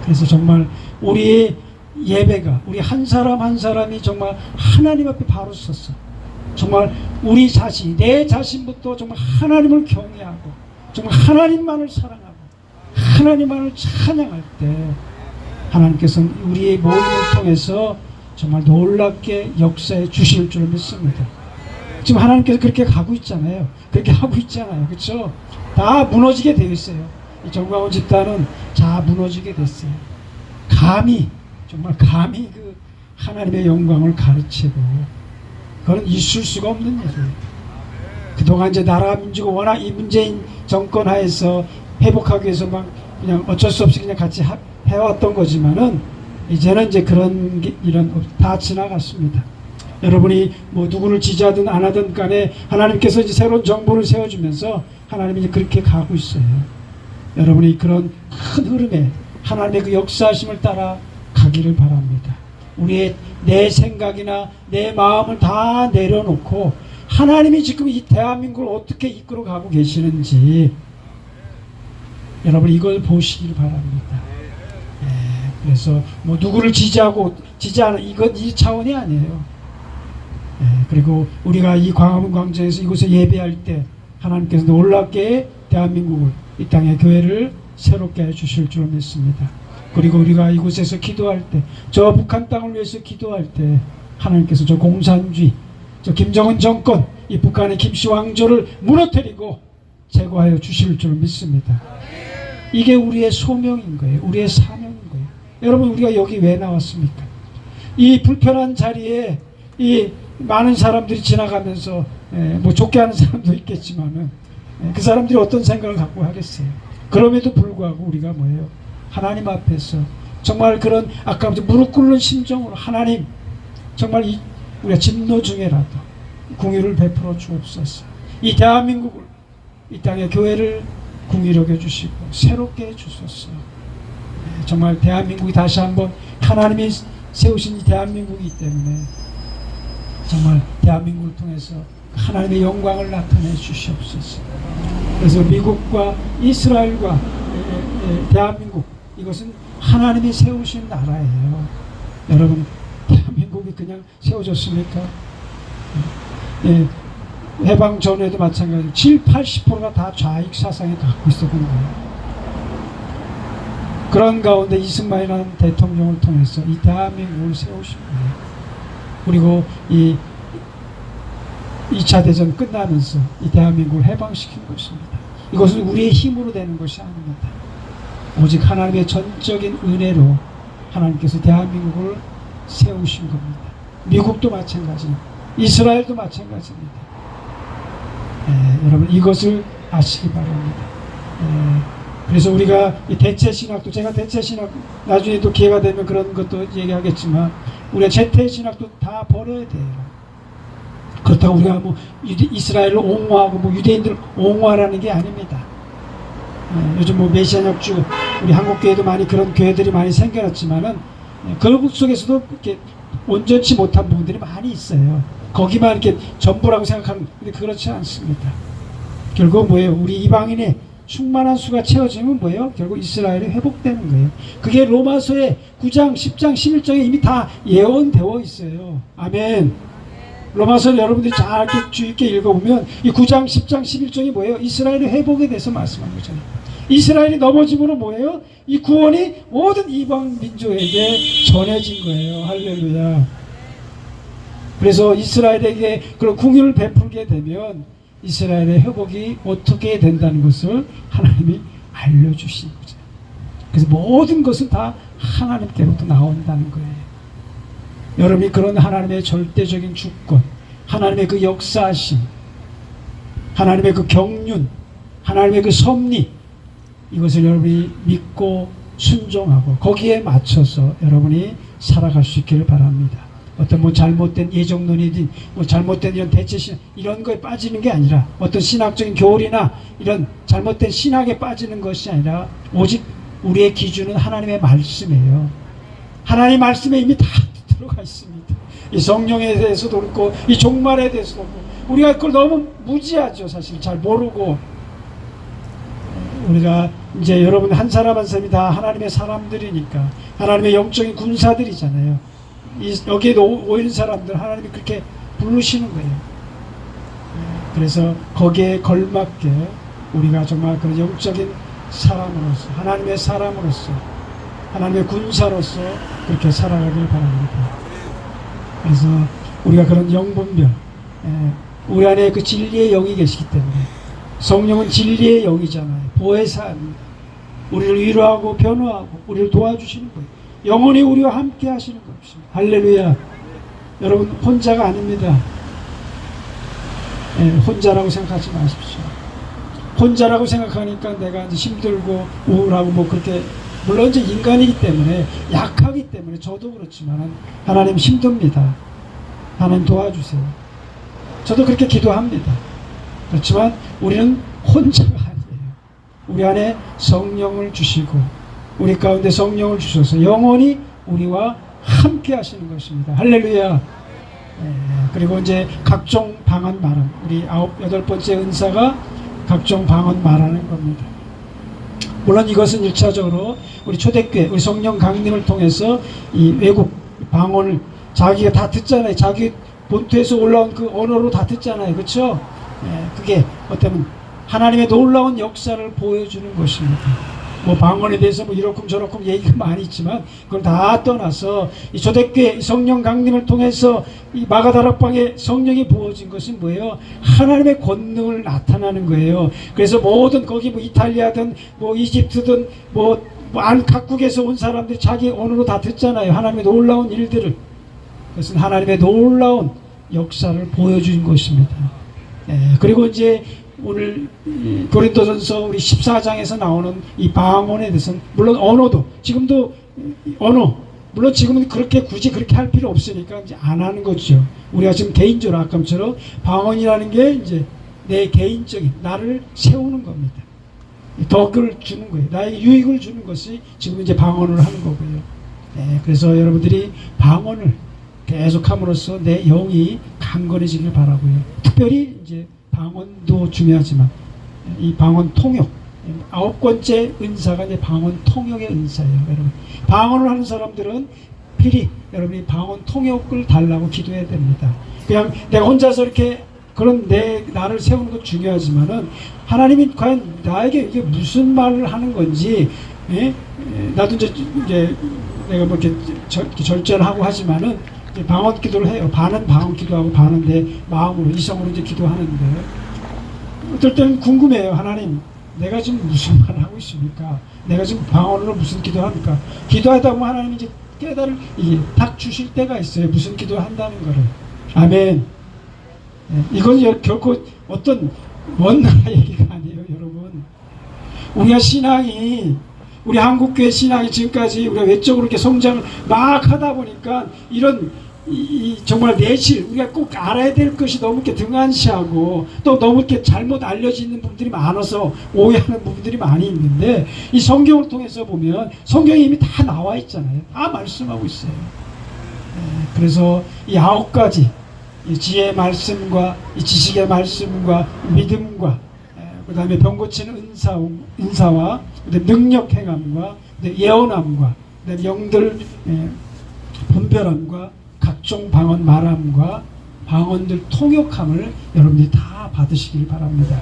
Speaker 1: 그래서 정말 우리의 예배가, 우리 한 사람 한 사람이 정말 하나님 앞에 바로 섰어. 정말 우리 자신, 내 자신부터 정말 하나님을 경외하고 정말 하나님만을 사랑하고 하나님만을 찬양할 때 하나님께서는 우리의 모임을 통해서 정말 놀랍게 역사해 주실 줄 믿습니다. 지금 하나님께서 그렇게 가고 있잖아요. 그렇게 하고 있잖아요. 그렇죠? 다 무너지게 되어 있어요. 이 정광훈 집단은 다 무너지게 됐어요. 정말 감히 그 하나님의 영광을 가르치고, 그건 있을 수가 없는 일이에요. 그동안 이제 나라 민주가 워낙 이 문재인 정권 하에서 회복하기 위해서 막 그냥 어쩔 수 없이 그냥 같이 해왔던 거지만은 이제는 이제 그런 이런 다 지나갔습니다. 여러분이 뭐 누구를 지지하든 안 하든 간에 하나님께서 이제 새로운 정부를 세워주면서 하나님이 이제 그렇게 가고 있어요. 여러분이 그런 큰 흐름에 하나님의 그 역사하심을 따라 가기를 바랍니다. 내 생각이나 내 마음을 다 내려놓고 하나님이 지금 이 대한민국을 어떻게 이끌어 가고 계시는지 여러분 이걸 보시길 바랍니다. 그래서 뭐 누구를 지지하는 이건 이 차원이 아니에요. 그리고 우리가 이 광화문 광장에서 이곳에 예배할 때 하나님께서 놀랍게 대한민국을, 이 땅의 교회를 새롭게 해주실 줄 믿습니다. 그리고 우리가 이곳에서 기도할 때, 저 북한 땅을 위해서 기도할 때 하나님께서 저 공산주의, 저 김정은 정권, 이 북한의 김씨 왕조를 무너뜨리고 제거하여 주실 줄 믿습니다. 이게 우리의 소명인 거예요. 우리의 사명인 거예요. 여러분, 우리가 여기 왜 나왔습니까? 이 불편한 자리에 이 많은 사람들이 지나가면서 뭐 좋게 하는 사람도 있겠지만은 그 사람들이 어떤 생각을 갖고 하겠어요. 그럼에도 불구하고 우리가 뭐예요? 하나님 앞에서 정말 그런 아까 무릎 꿇는 심정으로 하나님, 정말 우리가 진노 중에라도 궁유를 베풀어 주옵소서. 이 대한민국을, 이 땅의 교회를 궁유롭게 해주시고 새롭게 해주소서. 정말 대한민국이 다시 한번 하나님이 세우신 이 대한민국이기 때문에 정말 대한민국을 통해서 하나님의 영광을 나타내 주시옵소서. 그래서 미국과 이스라엘과 대한민국, 이것은 하나님이 세우신 나라예요. 여러분, 대한민국이 그냥 세워졌습니까? 해방 전에도 마찬가지로 70~80%가 다 좌익 사상에 갖고 있었던 거예요. 그런 가운데 이승만이라는 대통령을 통해서 이 대한민국을 세우신 거예요. 그리고 이 2차 대전 끝나면서 이 대한민국을 해방시킨 것입니다. 이것은 우리의 힘으로 되는 것이 아닙니다. 오직 하나님의 전적인 은혜로 하나님께서 대한민국을 세우신 겁니다. 미국도 마찬가지입니다. 이스라엘도 마찬가지입니다. 여러분, 이것을 아시기 바랍니다. 그래서 우리가 이 대체신학도, 제가 대체신학 나중에 또 기회가 되면 그런 것도 얘기하겠지만, 우리가 재태신학도 다 버려야 돼요. 그렇다고 우리가 뭐 이스라엘을 옹호하고 뭐 유대인들을 옹호하라는 게 아닙니다. 요즘 뭐 메시아역주, 우리 한국교회도 많이 그런 교회들이 많이 생겨났지만은 그 속에서도 이렇게 온전치 못한 부분들이 많이 있어요. 거기만 이렇게 전부라고 생각하는, 근데 그렇지 않습니다. 결국 뭐예요? 우리 이방인의 충만한 수가 채워지면 뭐예요? 결국 이스라엘이 회복되는 거예요. 그게 로마서의 9장, 10장, 11장에 이미 다 예언되어 있어요. 아멘. 로마서를 여러분들이 잘 주의 있게 읽어보면 이 9장, 10장, 11장이 뭐예요? 이스라엘의 회복에 대해서 말씀한 거잖아요. 이스라엘이 넘어짐으로 뭐예요? 이 구원이 모든 이방 민족에게 전해진 거예요. 할렐루야. 그래서 이스라엘에게 그런 궁유를 베풀게 되면 이스라엘의 회복이 어떻게 된다는 것을 하나님이 알려주신 거죠. 그래서 모든 것은 다 하나님께로부터 나온다는 거예요. 여러분이 그런 하나님의 절대적인 주권, 하나님의 그 역사심, 하나님의 그 경륜, 하나님의 그 섭리, 이것을 여러분이 믿고 순종하고 거기에 맞춰서 여러분이 살아갈 수 있기를 바랍니다. 어떤 뭐 잘못된 예정론이든 뭐 잘못된 이런 대체신 이런 거에 빠지는 게 아니라, 어떤 신학적인 교리나 이런 잘못된 신학에 빠지는 것이 아니라 오직 우리의 기준은 하나님의 말씀이에요. 하나님의 말씀에 이미 다 들어가 있습니다. 이 성령에 대해서도 그렇고 이 종말에 대해서도 그렇고, 우리가 그걸 너무 무지하죠. 사실 잘 모르고. 우리가 이제 여러분 한 사람 한 사람이 다 하나님의 사람들이니까, 하나님의 영적인 군사들이잖아요. 여기에 오는 사람들 하나님이 그렇게 부르시는 거예요. 그래서 거기에 걸맞게 우리가 정말 그런 영적인 사람으로서, 하나님의 사람으로서, 하나님의 군사로서 그렇게 살아가길 바랍니다. 그래서 우리가 그런 영분별, 우리 안에 그 진리의 영이 계시기 때문에, 성령은 진리의 영이잖아요. 보혜사입니다. 우리를 위로하고 변호하고 우리를 도와주시는 거예요. 영원히 우리와 함께 하시는 것입니다. 할렐루야. 여러분 혼자가 아닙니다. 혼자라고 생각하지 마십시오. 혼자라고 생각하니까 내가 이제 힘들고 우울하고 뭐 그렇게, 물론 이제 인간이기 때문에, 약하기 때문에 저도 그렇지만 하나님 힘듭니다. 하나님 도와주세요. 저도 그렇게 기도합니다. 그렇지만 우리는 혼자가 아니에요. 우리 안에 성령을 주시고 우리 가운데 성령을 주셔서 영원히 우리와 함께 하시는 것입니다. 할렐루야. 그리고 이제 각종 방언 말함, 우리 9, 8번째 은사가 각종 방언 말하는 겁니다. 물론 이것은 1차적으로 우리 초대교회, 우리 성령 강림을 통해서 이 외국 방언을 자기가 다 듣잖아요. 자기 본토에서 올라온 그 언어로 다 듣잖아요. 그렇죠? 그게 어쩌면 하나님의 놀라운 역사를 보여주는 것입니다. 뭐 방언에 대해서 뭐 이렇고 저렇고 얘기가 많이 있지만 그걸 다 떠나서 이 초대교회 성령 강림을 통해서 이 마가다락방에 성령이 부어진 것은 뭐예요? 하나님의 권능을 나타나는 거예요. 그래서 모든 거기 뭐 이탈리아든 뭐 이집트든 뭐 각국에서 온 사람들이 자기 언어로 다 듣잖아요. 하나님의 놀라운 일들을. 그것은 하나님의 놀라운 역사를 보여준 것입니다. 그리고 이제 오늘 고린도전서 우리 14장에서 나오는 이 방언에 대해서는 물론 언어도 지금도 언어 물론 지금은 그렇게 굳이 그렇게 할 필요 없으니까 이제 안 하는 거죠. 우리가 지금 개인적으로 아까처럼 방언이라는 게 이제 내 개인적인 나를 세우는 겁니다. 덕을 주는 거예요. 나에게 유익을 주는 것이 지금 이제 방언을 하는 거고요. 그래서 여러분들이 방언을 계속함으로써 내 영이 강건해지길 바라고요. 특별히 이제 방언도 중요하지만 이 방언 통역 9번째 은사가 이제 방언 통역의 은사예요. 여러분 방언을 하는 사람들은 필히 여러분이 방언 통역을 달라고 기도해야 됩니다. 그냥 내가 혼자서 이렇게 그런 나를 세우는 것 중요하지만은 하나님이 과연 나에게 이게 무슨 말을 하는 건지 나도 이제 내가 뭐 이렇게 절제하고 하지만은 방언 기도를 해요. 반은 방언 기도하고 반은 내 마음으로 이성으로 이제 기도하는데 어떨 때는 궁금해요. 하나님 내가 지금 무슨 말을 하고 있습니까? 내가 지금 방언으로 무슨 기도합니까? 기도하다 보면 하나님이 이제 깨달을 이게 딱 주실 때가 있어요. 무슨 기도한다는 거를. 아멘. 이건 결코 어떤 먼 나라 얘기가 아니에요. 여러분 우리가 신앙이 우리 한국교회 신앙이 지금까지 우리가 외적으로 이렇게 성장을 막 하다 보니까 이런 정말 내실 우리가 꼭 알아야 될 것이 너무 이렇게 등한시하고 또 너무 이렇게 잘못 알려지는 부분들이 많아서 오해하는 부분들이 많이 있는데 이 성경을 통해서 보면 성경에 이미 다 나와 있잖아요. 다 말씀하고 있어요. 그래서 이 9가지 이 지혜의 말씀과 이 지식의 말씀과 믿음과 그 다음에 병 고치는 은사와 능력 행함과 예언함과 영들 분별함과 각종 방언 말함과 방언들 통역함을 여러분들이 다 받으시길 바랍니다.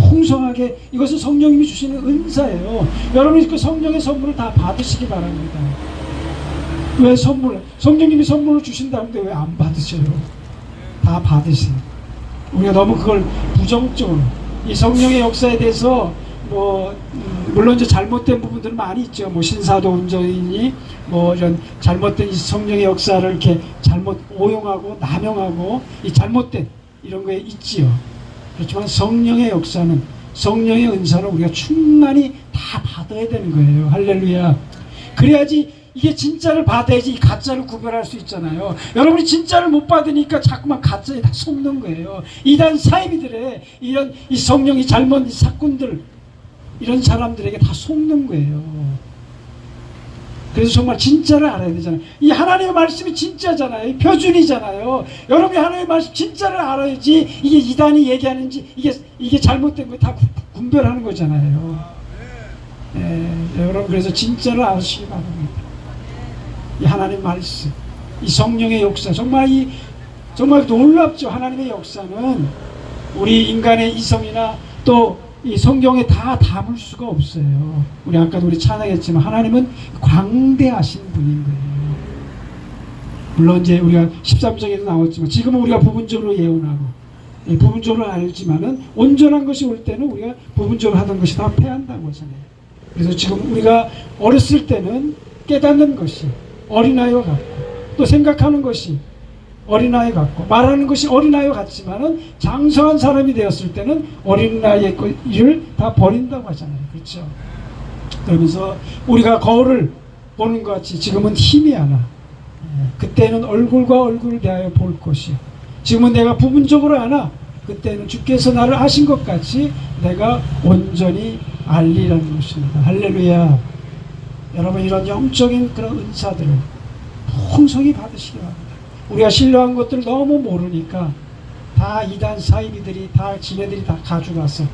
Speaker 1: 풍성하게 이것은 성령님이 주시는 은사예요. 여러분이 그 성령의 선물을 다 받으시기 바랍니다. 왜 성령님이 선물을 주신다는데 왜 안 받으셔요? 다 받으세요. 우리가 너무 그걸 부정적으로 이 성령의 역사에 대해서 물론 이제 잘못된 부분들은 많이 있죠. 뭐 신사도 운전이니 뭐 이런 잘못된 이 성령의 역사를 이렇게 잘못 오용하고 남용하고 이 잘못된 이런 거에 있지요. 그렇지만 성령의 역사는 성령의 은사는 우리가 충만히 다 받아야 되는 거예요. 할렐루야. 그래야지 이게 진짜를 받아야지 이 가짜를 구별할 수 있잖아요. 여러분이 진짜를 못 받으니까 자꾸만 가짜에 다 속는 거예요. 이단 사이비들의 이런 이 성령이 잘못 사꾼들 이런 사람들에게 다 속는 거예요. 그래서 정말 진짜를 알아야 되잖아요. 이 하나님의 말씀이 진짜잖아요. 이 표준이잖아요. 여러분이 하나님의 말씀 진짜를 알아야지 이게 이단이 얘기하는지 이게 잘못된 거 다 분별하는 거잖아요. 여러분 그래서 진짜를 아시기 바랍니다. 이 하나님 말씀, 이 성령의 역사 정말 놀랍죠. 하나님의 역사는 우리 인간의 이성이나 또 이 성경에 다 담을 수가 없어요. 우리 아까도 찬양했지만 하나님은 광대하신 분인 거예요. 물론 이제 우리가 13장에도 나왔지만 지금은 우리가 부분적으로 예언하고 부분적으로 알지만은 온전한 것이 올 때는 우리가 부분적으로 하던 것이 다 패한다고 하잖아요. 그래서 지금 우리가 어렸을 때는 깨닫는 것이 어린아이와 같고 또 생각하는 것이 어린아이 같고 말하는 것이 어린아이와 같지만은 장성한 사람이 되었을 때는 어린아이의 일을 다 버린다고 하잖아요. 그렇죠? 그러면서 우리가 거울을 보는 것 같이 지금은 힘이 하나 그때는 얼굴과 얼굴을 대하여 볼 것이요 지금은 내가 부분적으로 하나 그때는 주께서 나를 아신 것 같이 내가 온전히 알리라는 것입니다. 할렐루야. 여러분 이런 영적인 그런 은사들을 풍성히 받으시기 바랍니다. 우리가 신뢰한 것들 너무 모르니까 다 이단 사이비들이 다 지네들이 다 가져가서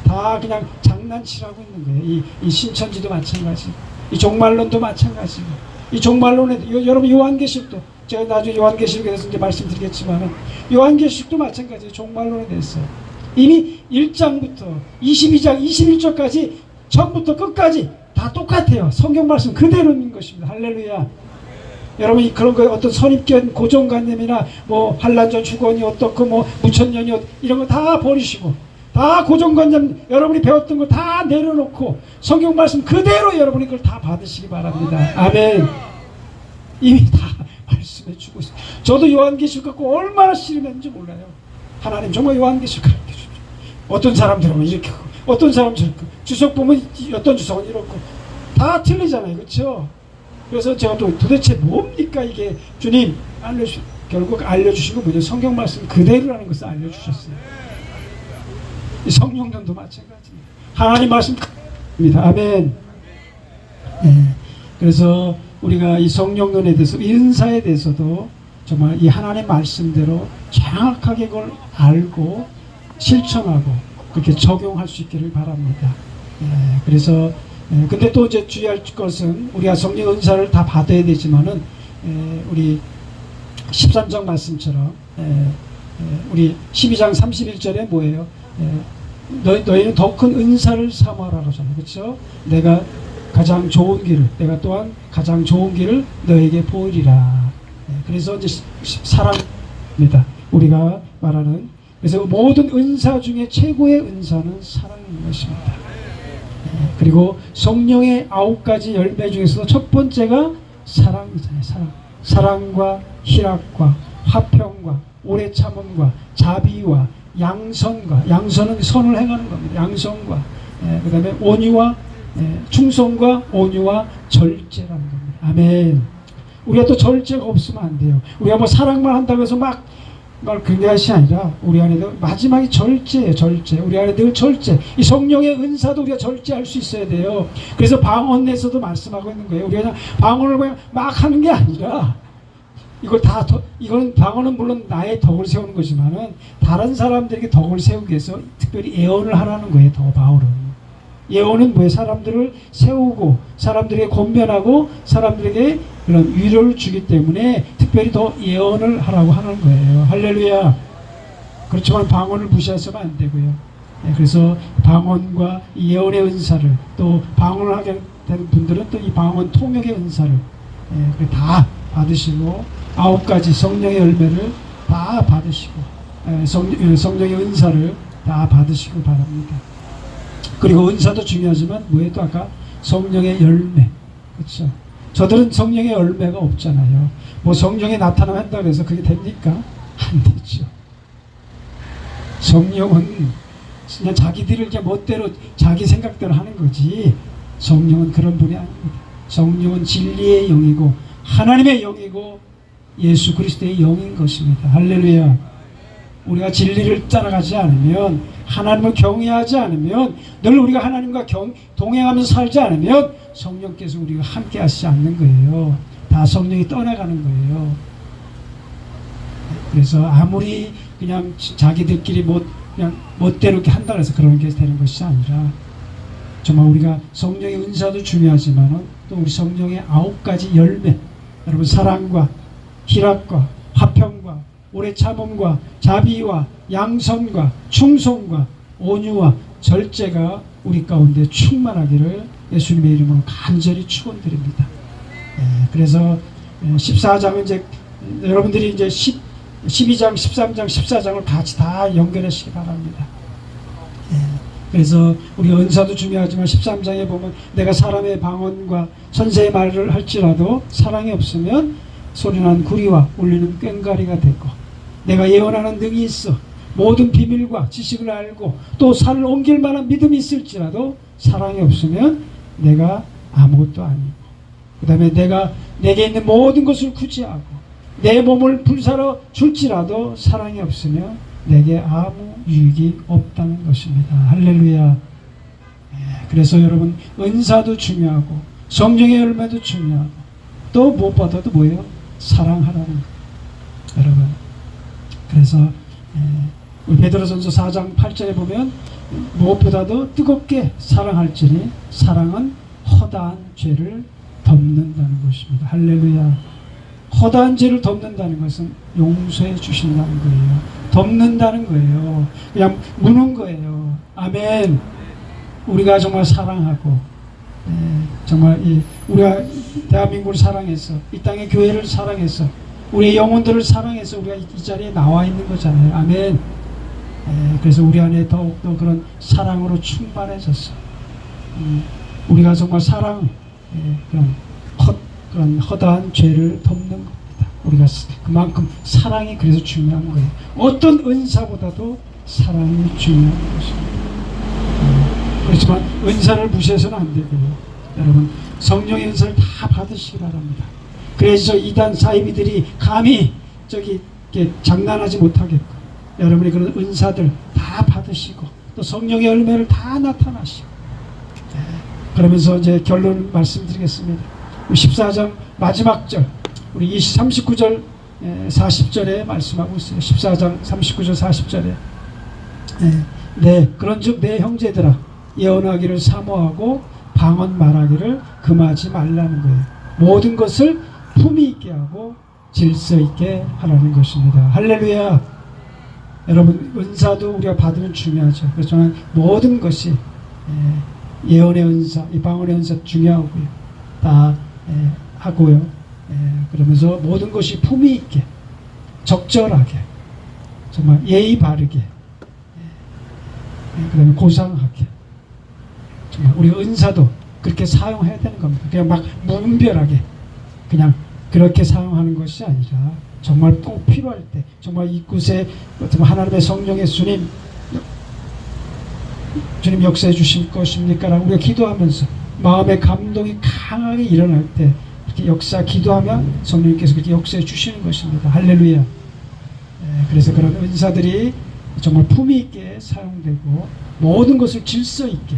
Speaker 1: 다 다 그냥 장난치라고 있는 거예요. 이 신천지도 마찬가지, 이 종말론도 마찬가지고, 이 종말론에 여러분 요한계시록도 제가 나중에 요한계시록에 대해서 이제 말씀드리겠지만은 요한계시록도 마찬가지예요. 종말론에 대해서 이미 1장부터 22장 21절까지 처음부터 끝까지 다 똑같아요. 성경 말씀 그대로인 것입니다. 할렐루야. 여러분이 그런 거 어떤 선입견 고정관념이나 뭐 한란전 주권이 어떻고 뭐 무천년이 이런 거 다 버리시고 다 고정관념 여러분이 배웠던 거 다 내려놓고 성경 말씀 그대로 여러분이 그걸 다 받으시기 바랍니다. 아멘. 이미 다 말씀해 주고 있어요. 저도 요한계시록 갖고 얼마나 싫어했는지 몰라요. 하나님 정말 요한계시록 가르쳐 주죠. 어떤 사람들은 이렇게 하고 어떤 사람은 저렇게 주석 보면 어떤 주석은 이렇고 다 틀리잖아요. 그렇죠? 그래서 제가 또 도대체 뭡니까 이게 주님 결국 알려주신 거 뭐냐, 성경 말씀 그대로라는 것을 알려주셨어요. 이 성령론도 마찬가지입니다. 하나님 말씀입니다. 아멘. 네. 그래서 우리가 이 성령론에 대해서 이 은사에 대해서도 정말 이 하나님 말씀대로 정확하게 그걸 알고 실천하고 그렇게 적용할 수 있기를 바랍니다. 그래서 근데 또 이제 주의할 것은 우리가 성령 은사를 다 받아야 되지만은 우리 13장 말씀처럼 우리 12장 31절에 뭐예요? 너희는 더 큰 은사를 삼아라 그러잖아요. 그렇죠? 내가 가장 좋은 길을, 내가 또한 가장 좋은 길을 너에게 보이리라. 그래서 이제 사랑입니다. 우리가 말하는, 그래서 모든 은사 중에 최고의 은사는 사랑인 것입니다. 그리고 성령의 9가지 열매 중에서도 첫 번째가 사랑이잖아요. 사랑과 희락과 화평과 오래 참음과 자비와 양선과, 양선은 선을 행하는 겁니다. 양선과 그 다음에 온유와 충성과 온유와 절제라는 겁니다. 아멘. 우리가 또 절제가 없으면 안 돼요. 우리가 뭐 사랑만 한다고 해서 막 그런 것이 아니라 우리 안에도 마지막이 절제예요. 절제. 우리 안에 늘 절제. 이 성령의 은사도 우리가 절제할 수 있어야 돼요. 그래서 방언에서도 말씀하고 있는 거예요. 우리가 그냥 방언을 그냥 막 하는 게 아니라 이거는 방언은 물론 나의 덕을 세우는 거지만은 다른 사람들에게 덕을 세우기 위해서 특별히 예언을 하라는 거예요. 더 바울은. 예언은 뭐예요? 사람들을 세우고 사람들에게 권면하고 사람들에게 그런 위로를 주기 때문에 특별히 더 예언을 하라고 하는 거예요. 할렐루야. 그렇지만 방언을 무시해서는 안 되고요. 그래서 방언과 예언의 은사를, 또 방언을 하게 되는 분들은 또 이 방언 통역의 은사를 다 받으시고 9가지 성령의 열매를 다 받으시고 성령의 은사를 다 받으시고 바랍니다. 그리고 은사도 중요하지만 뭐예요? 또 아까 성령의 열매, 그렇죠? 저들은 성령의 열매가 없잖아요. 뭐 성령이 나타나면 한다고 해서 그게 됩니까? 안 되죠. 성령은 그냥 자기들을 그냥 멋대로 자기 생각대로 하는 거지, 성령은 그런 분이 아닙니다. 성령은 진리의 영이고 하나님의 영이고 예수 그리스도의 영인 것입니다. 할렐루야. 우리가 진리를 따라가지 않으면, 하나님을 경외하지 않으면, 늘 우리가 하나님과 동행하면서 살지 않으면 성령께서 우리가 함께 하시지 않는 거예요. 다 성령이 떠나가는 거예요. 그래서 아무리 그냥 자기들끼리 그냥 멋대로 이렇게 한다고 해서 그런 게 되는 것이 아니라, 정말 우리가 성령의 은사도 중요하지만 또 우리 성령의 9가지 열매, 여러분 사랑과 희락과 화평과 오래 참음과 자비와 양선과 충성과 온유와 절제가 우리 가운데 충만하기를 예수님의 이름으로 간절히 축원드립니다. 그래서 14장은 이제 여러분들이 이제 12장, 13장, 14장을 같이 다 연결하시기 바랍니다. 그래서 우리 은사도 중요하지만 13장에 보면 내가 사람의 방언과 선세의 말을 할지라도 사랑이 없으면 소리난 구리와 울리는 꽹과리가 되고, 내가 예언하는 능이 있어 모든 비밀과 지식을 알고 또 산을 옮길 만한 믿음이 있을지라도 사랑이 없으면 내가 아무것도 아니고, 그 다음에 내가 내게 있는 모든 것을 구제하고 내 몸을 불사러 줄지라도 사랑이 없으면 내게 아무 유익이 없다는 것입니다. 할렐루야. 그래서 여러분 은사도 중요하고 성령의 열매도 중요하고 또 무엇보다도 뭐예요? 사랑하라는 거예요. 여러분, 그래서 우리 베드로전서 4장 8절에 보면 무엇보다도 뜨겁게 사랑할지니 사랑은 허다한 죄를 덮는다는 것입니다. 할렐루야. 허다한 죄를 덮는다는 것은 용서해 주신다는 거예요. 덮는다는 거예요. 그냥 무는 거예요. 아멘. 우리가 정말 사랑하고 정말 우리가 대한민국을 사랑해서 이 땅의 교회를 사랑해서 우리의 영혼들을 사랑해서 우리가 이 자리에 나와 있는 거잖아요. 아멘. 그래서 우리 안에 더욱더 그런 사랑으로 충만해졌어. 우리가 정말 사랑, 그런 허다한 죄를 덮는 겁니다. 우리가 그만큼 사랑이 그래서 중요한 거예요. 어떤 은사보다도 사랑이 중요한 것입니다. 그렇지만 은사를 무시해서는 안 되고요. 여러분, 성령의 은사를 다 받으시기 바랍니다. 그래서 이단 사이비들이 감히 장난하지 못하겠고, 여러분이 그런 은사들 다 받으시고 또 성령의 열매를 다 나타나시고, 그러면서 이제 결론 말씀드리겠습니다. 14장 마지막 절, 우리 39절 40절에 말씀하고 있어요. 14장 39절 40절에 그런즉 내 형제들아 예언하기를 사모하고 방언 말하기를 금하지 말라는 거예요. 모든 것을 품위 있게 하고 질서 있게 하라는 것입니다. 할렐루야. 여러분, 은사도 우리가 받으면 중요하죠. 그래서 저는 모든 것이 예언의 은사, 이 방언의 은사 중요하고요. 다 하고요. 그러면서 모든 것이 품위 있게, 적절하게, 정말 예의 바르게, 그다음에 고상하게, 정말 우리 은사도 그렇게 사용해야 되는 겁니다. 그냥 막 무분별하게 그냥 그렇게 사용하는 것이 아니라 정말 꼭 필요할 때, 정말 이곳에 하나님의 성령의 주님 역사해 주실 것입니까? 라고 우리가 기도하면서 마음의 감동이 강하게 일어날 때 이렇게 역사 기도하면 성령님께서 그렇게 역사해 주시는 것입니다. 할렐루야. 그래서 그런 은사들이 정말 품위 있게 사용되고 모든 것을 질서 있게,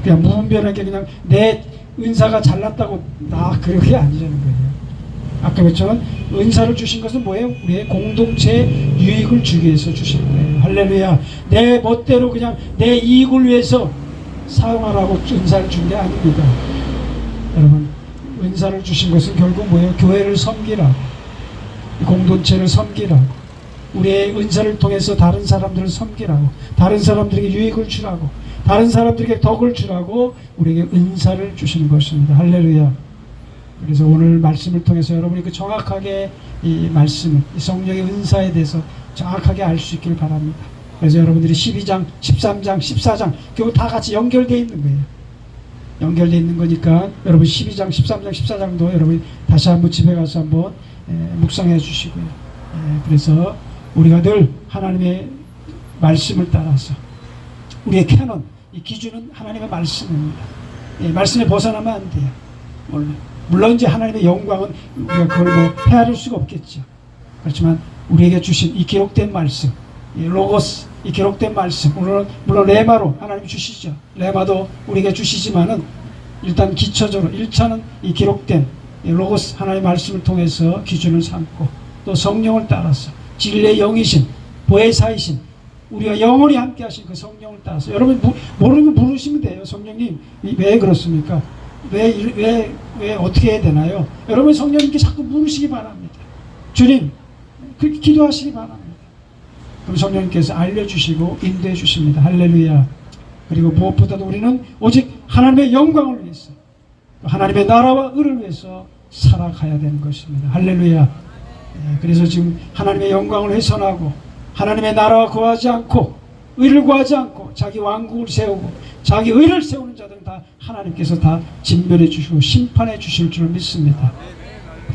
Speaker 1: 그냥 무분별하게 그냥 내 은사가 잘났다고 그렇게 아니라는 거예요. 아까 그랬지만 은사를 주신 것은 뭐예요? 우리의 공동체 유익을 주기 위해서 주신 거예요. 할렐루야. 내 멋대로 그냥 내 이익을 위해서 사용하라고 은사를 준 게 아닙니다. 여러분, 은사를 주신 것은 결국 뭐예요? 교회를 섬기라고, 공동체를 섬기라고, 우리의 은사를 통해서 다른 사람들을 섬기라고, 다른 사람들에게 유익을 주라고, 다른 사람들에게 덕을 주라고 우리에게 은사를 주시는 것입니다. 할렐루야. 그래서 오늘 말씀을 통해서 여러분이 정확하게 이 말씀을, 이 성령의 은사에 대해서 정확하게 알 수 있기를 바랍니다. 그래서 여러분들이 12장, 13장, 14장 결국 다 같이 연결되어 있는 거예요. 연결되어 있는 거니까 여러분 12장, 13장, 14장도 여러분 다시 한번 집에 가서 한번 묵상해 주시고요. 그래서 우리가 늘 하나님의 말씀을 따라서 우리의 캐논, 이 기준은 하나님의 말씀입니다. 말씀에 벗어나면 안 돼요. 물론 이제 하나님의 영광은 우리가 그걸 헤아릴 수가 없겠죠. 그렇지만 우리에게 주신 이 기록된 말씀, 이 로고스, 이 기록된 말씀, 물론 레마로 하나님 주시죠. 레마도 우리에게 주시지만은 일단 기초적으로 1차는 이 기록된 이 로고스 하나님의 말씀을 통해서 기준을 삼고 또 성령을 따라서 진리의 영이신 보혜사이신 우리가 영원히 함께 하신 그 성령을 따라서, 여러분 모르면 물으시면 돼요. 성령님 왜 그렇습니까? 왜 어떻게 해야 되나요? 여러분 성령님께 자꾸 물으시기 바랍니다. 주님, 그렇게 기도하시기 바랍니다. 그럼 성령님께서 알려주시고 인도해 주십니다. 할렐루야. 그리고 무엇보다도 우리는 오직 하나님의 영광을 위해서, 하나님의 나라와 의를 위해서 살아가야 되는 것입니다. 할렐루야. 그래서 지금 하나님의 영광을 훼손하고 하나님의 나라와 구하지 않고 의를 구하지 않고 자기 왕국을 세우고 자기 의를 세우는 자들은 다 하나님께서 다 진멸해 주시고 심판해 주실 줄 믿습니다.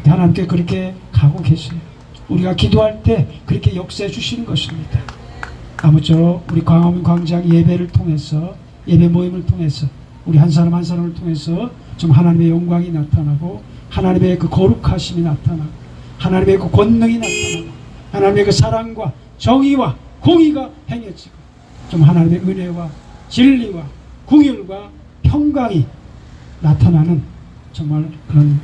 Speaker 1: 하나님께 그렇게 가고 계세요. 우리가 기도할 때 그렇게 역사해 주시는 것입니다. 아무쪼록 우리 광화문 광장 예배를 통해서, 예배 모임을 통해서 우리 한 사람 한 사람을 통해서 좀 하나님의 영광이 나타나고 하나님의 그 거룩하심이 나타나고 하나님의 그 권능이 나타나고 하나님의 그 사랑과 정의와 공의가 행해지고 좀 하나님의 은혜와 진리와 긍휼과 평강이 나타나는 정말 그런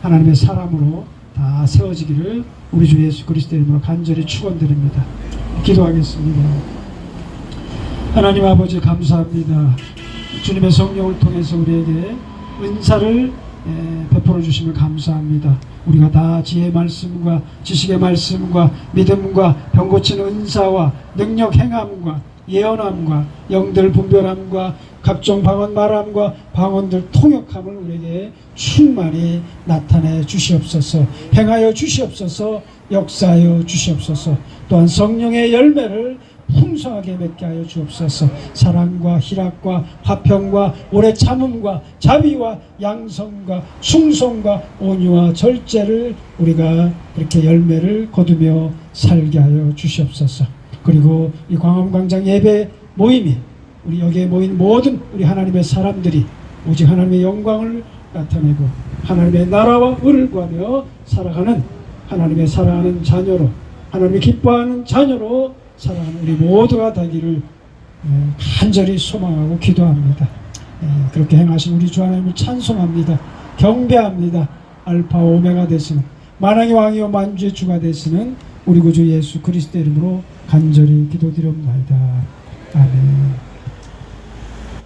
Speaker 1: 하나님의 사람으로 다 세워지기를 우리 주 예수 그리스도의 이름으로 간절히 축원드립니다. 기도하겠습니다. 하나님 아버지 감사합니다. 주님의 성령을 통해서 우리에게 은사를 베풀어 주심을 감사합니다. 우리가 다 지혜의 말씀과 지식의 말씀과 믿음과 병 고치는 은사와 능력 행함과 예언함과 영들 분별함과 각종 방언 말함과 방언들 통역함을 우리에게 충만히 나타내 주시옵소서. 행하여 주시옵소서. 역사하여 주시옵소서. 또한 성령의 열매를 풍성하게 맺게 하여 주옵소서. 사랑과 희락과 화평과 오래 참음과 자비와 양성과 충성과 온유와 절제를 우리가 그렇게 열매를 거두며 살게 하여 주시옵소서. 그리고 이 광화문광장 예배 모임이 우리 여기에 모인 모든 우리 하나님의 사람들이 오직 하나님의 영광을 나타내고 하나님의 나라와 의를 구하며 살아가는 하나님의 사랑하는 자녀로, 하나님이 기뻐하는 자녀로 살아가는 우리 모두가 되기를 간절히 소망하고 기도합니다. 그렇게 행하신 우리 주 하나님을 찬송합니다. 경배합니다. 알파 오메가 되시는 만왕의 왕이요 만주의 주가 되시는 우리 구주 예수 그리스도 이름으로 간절히 기도드립니다. 아멘.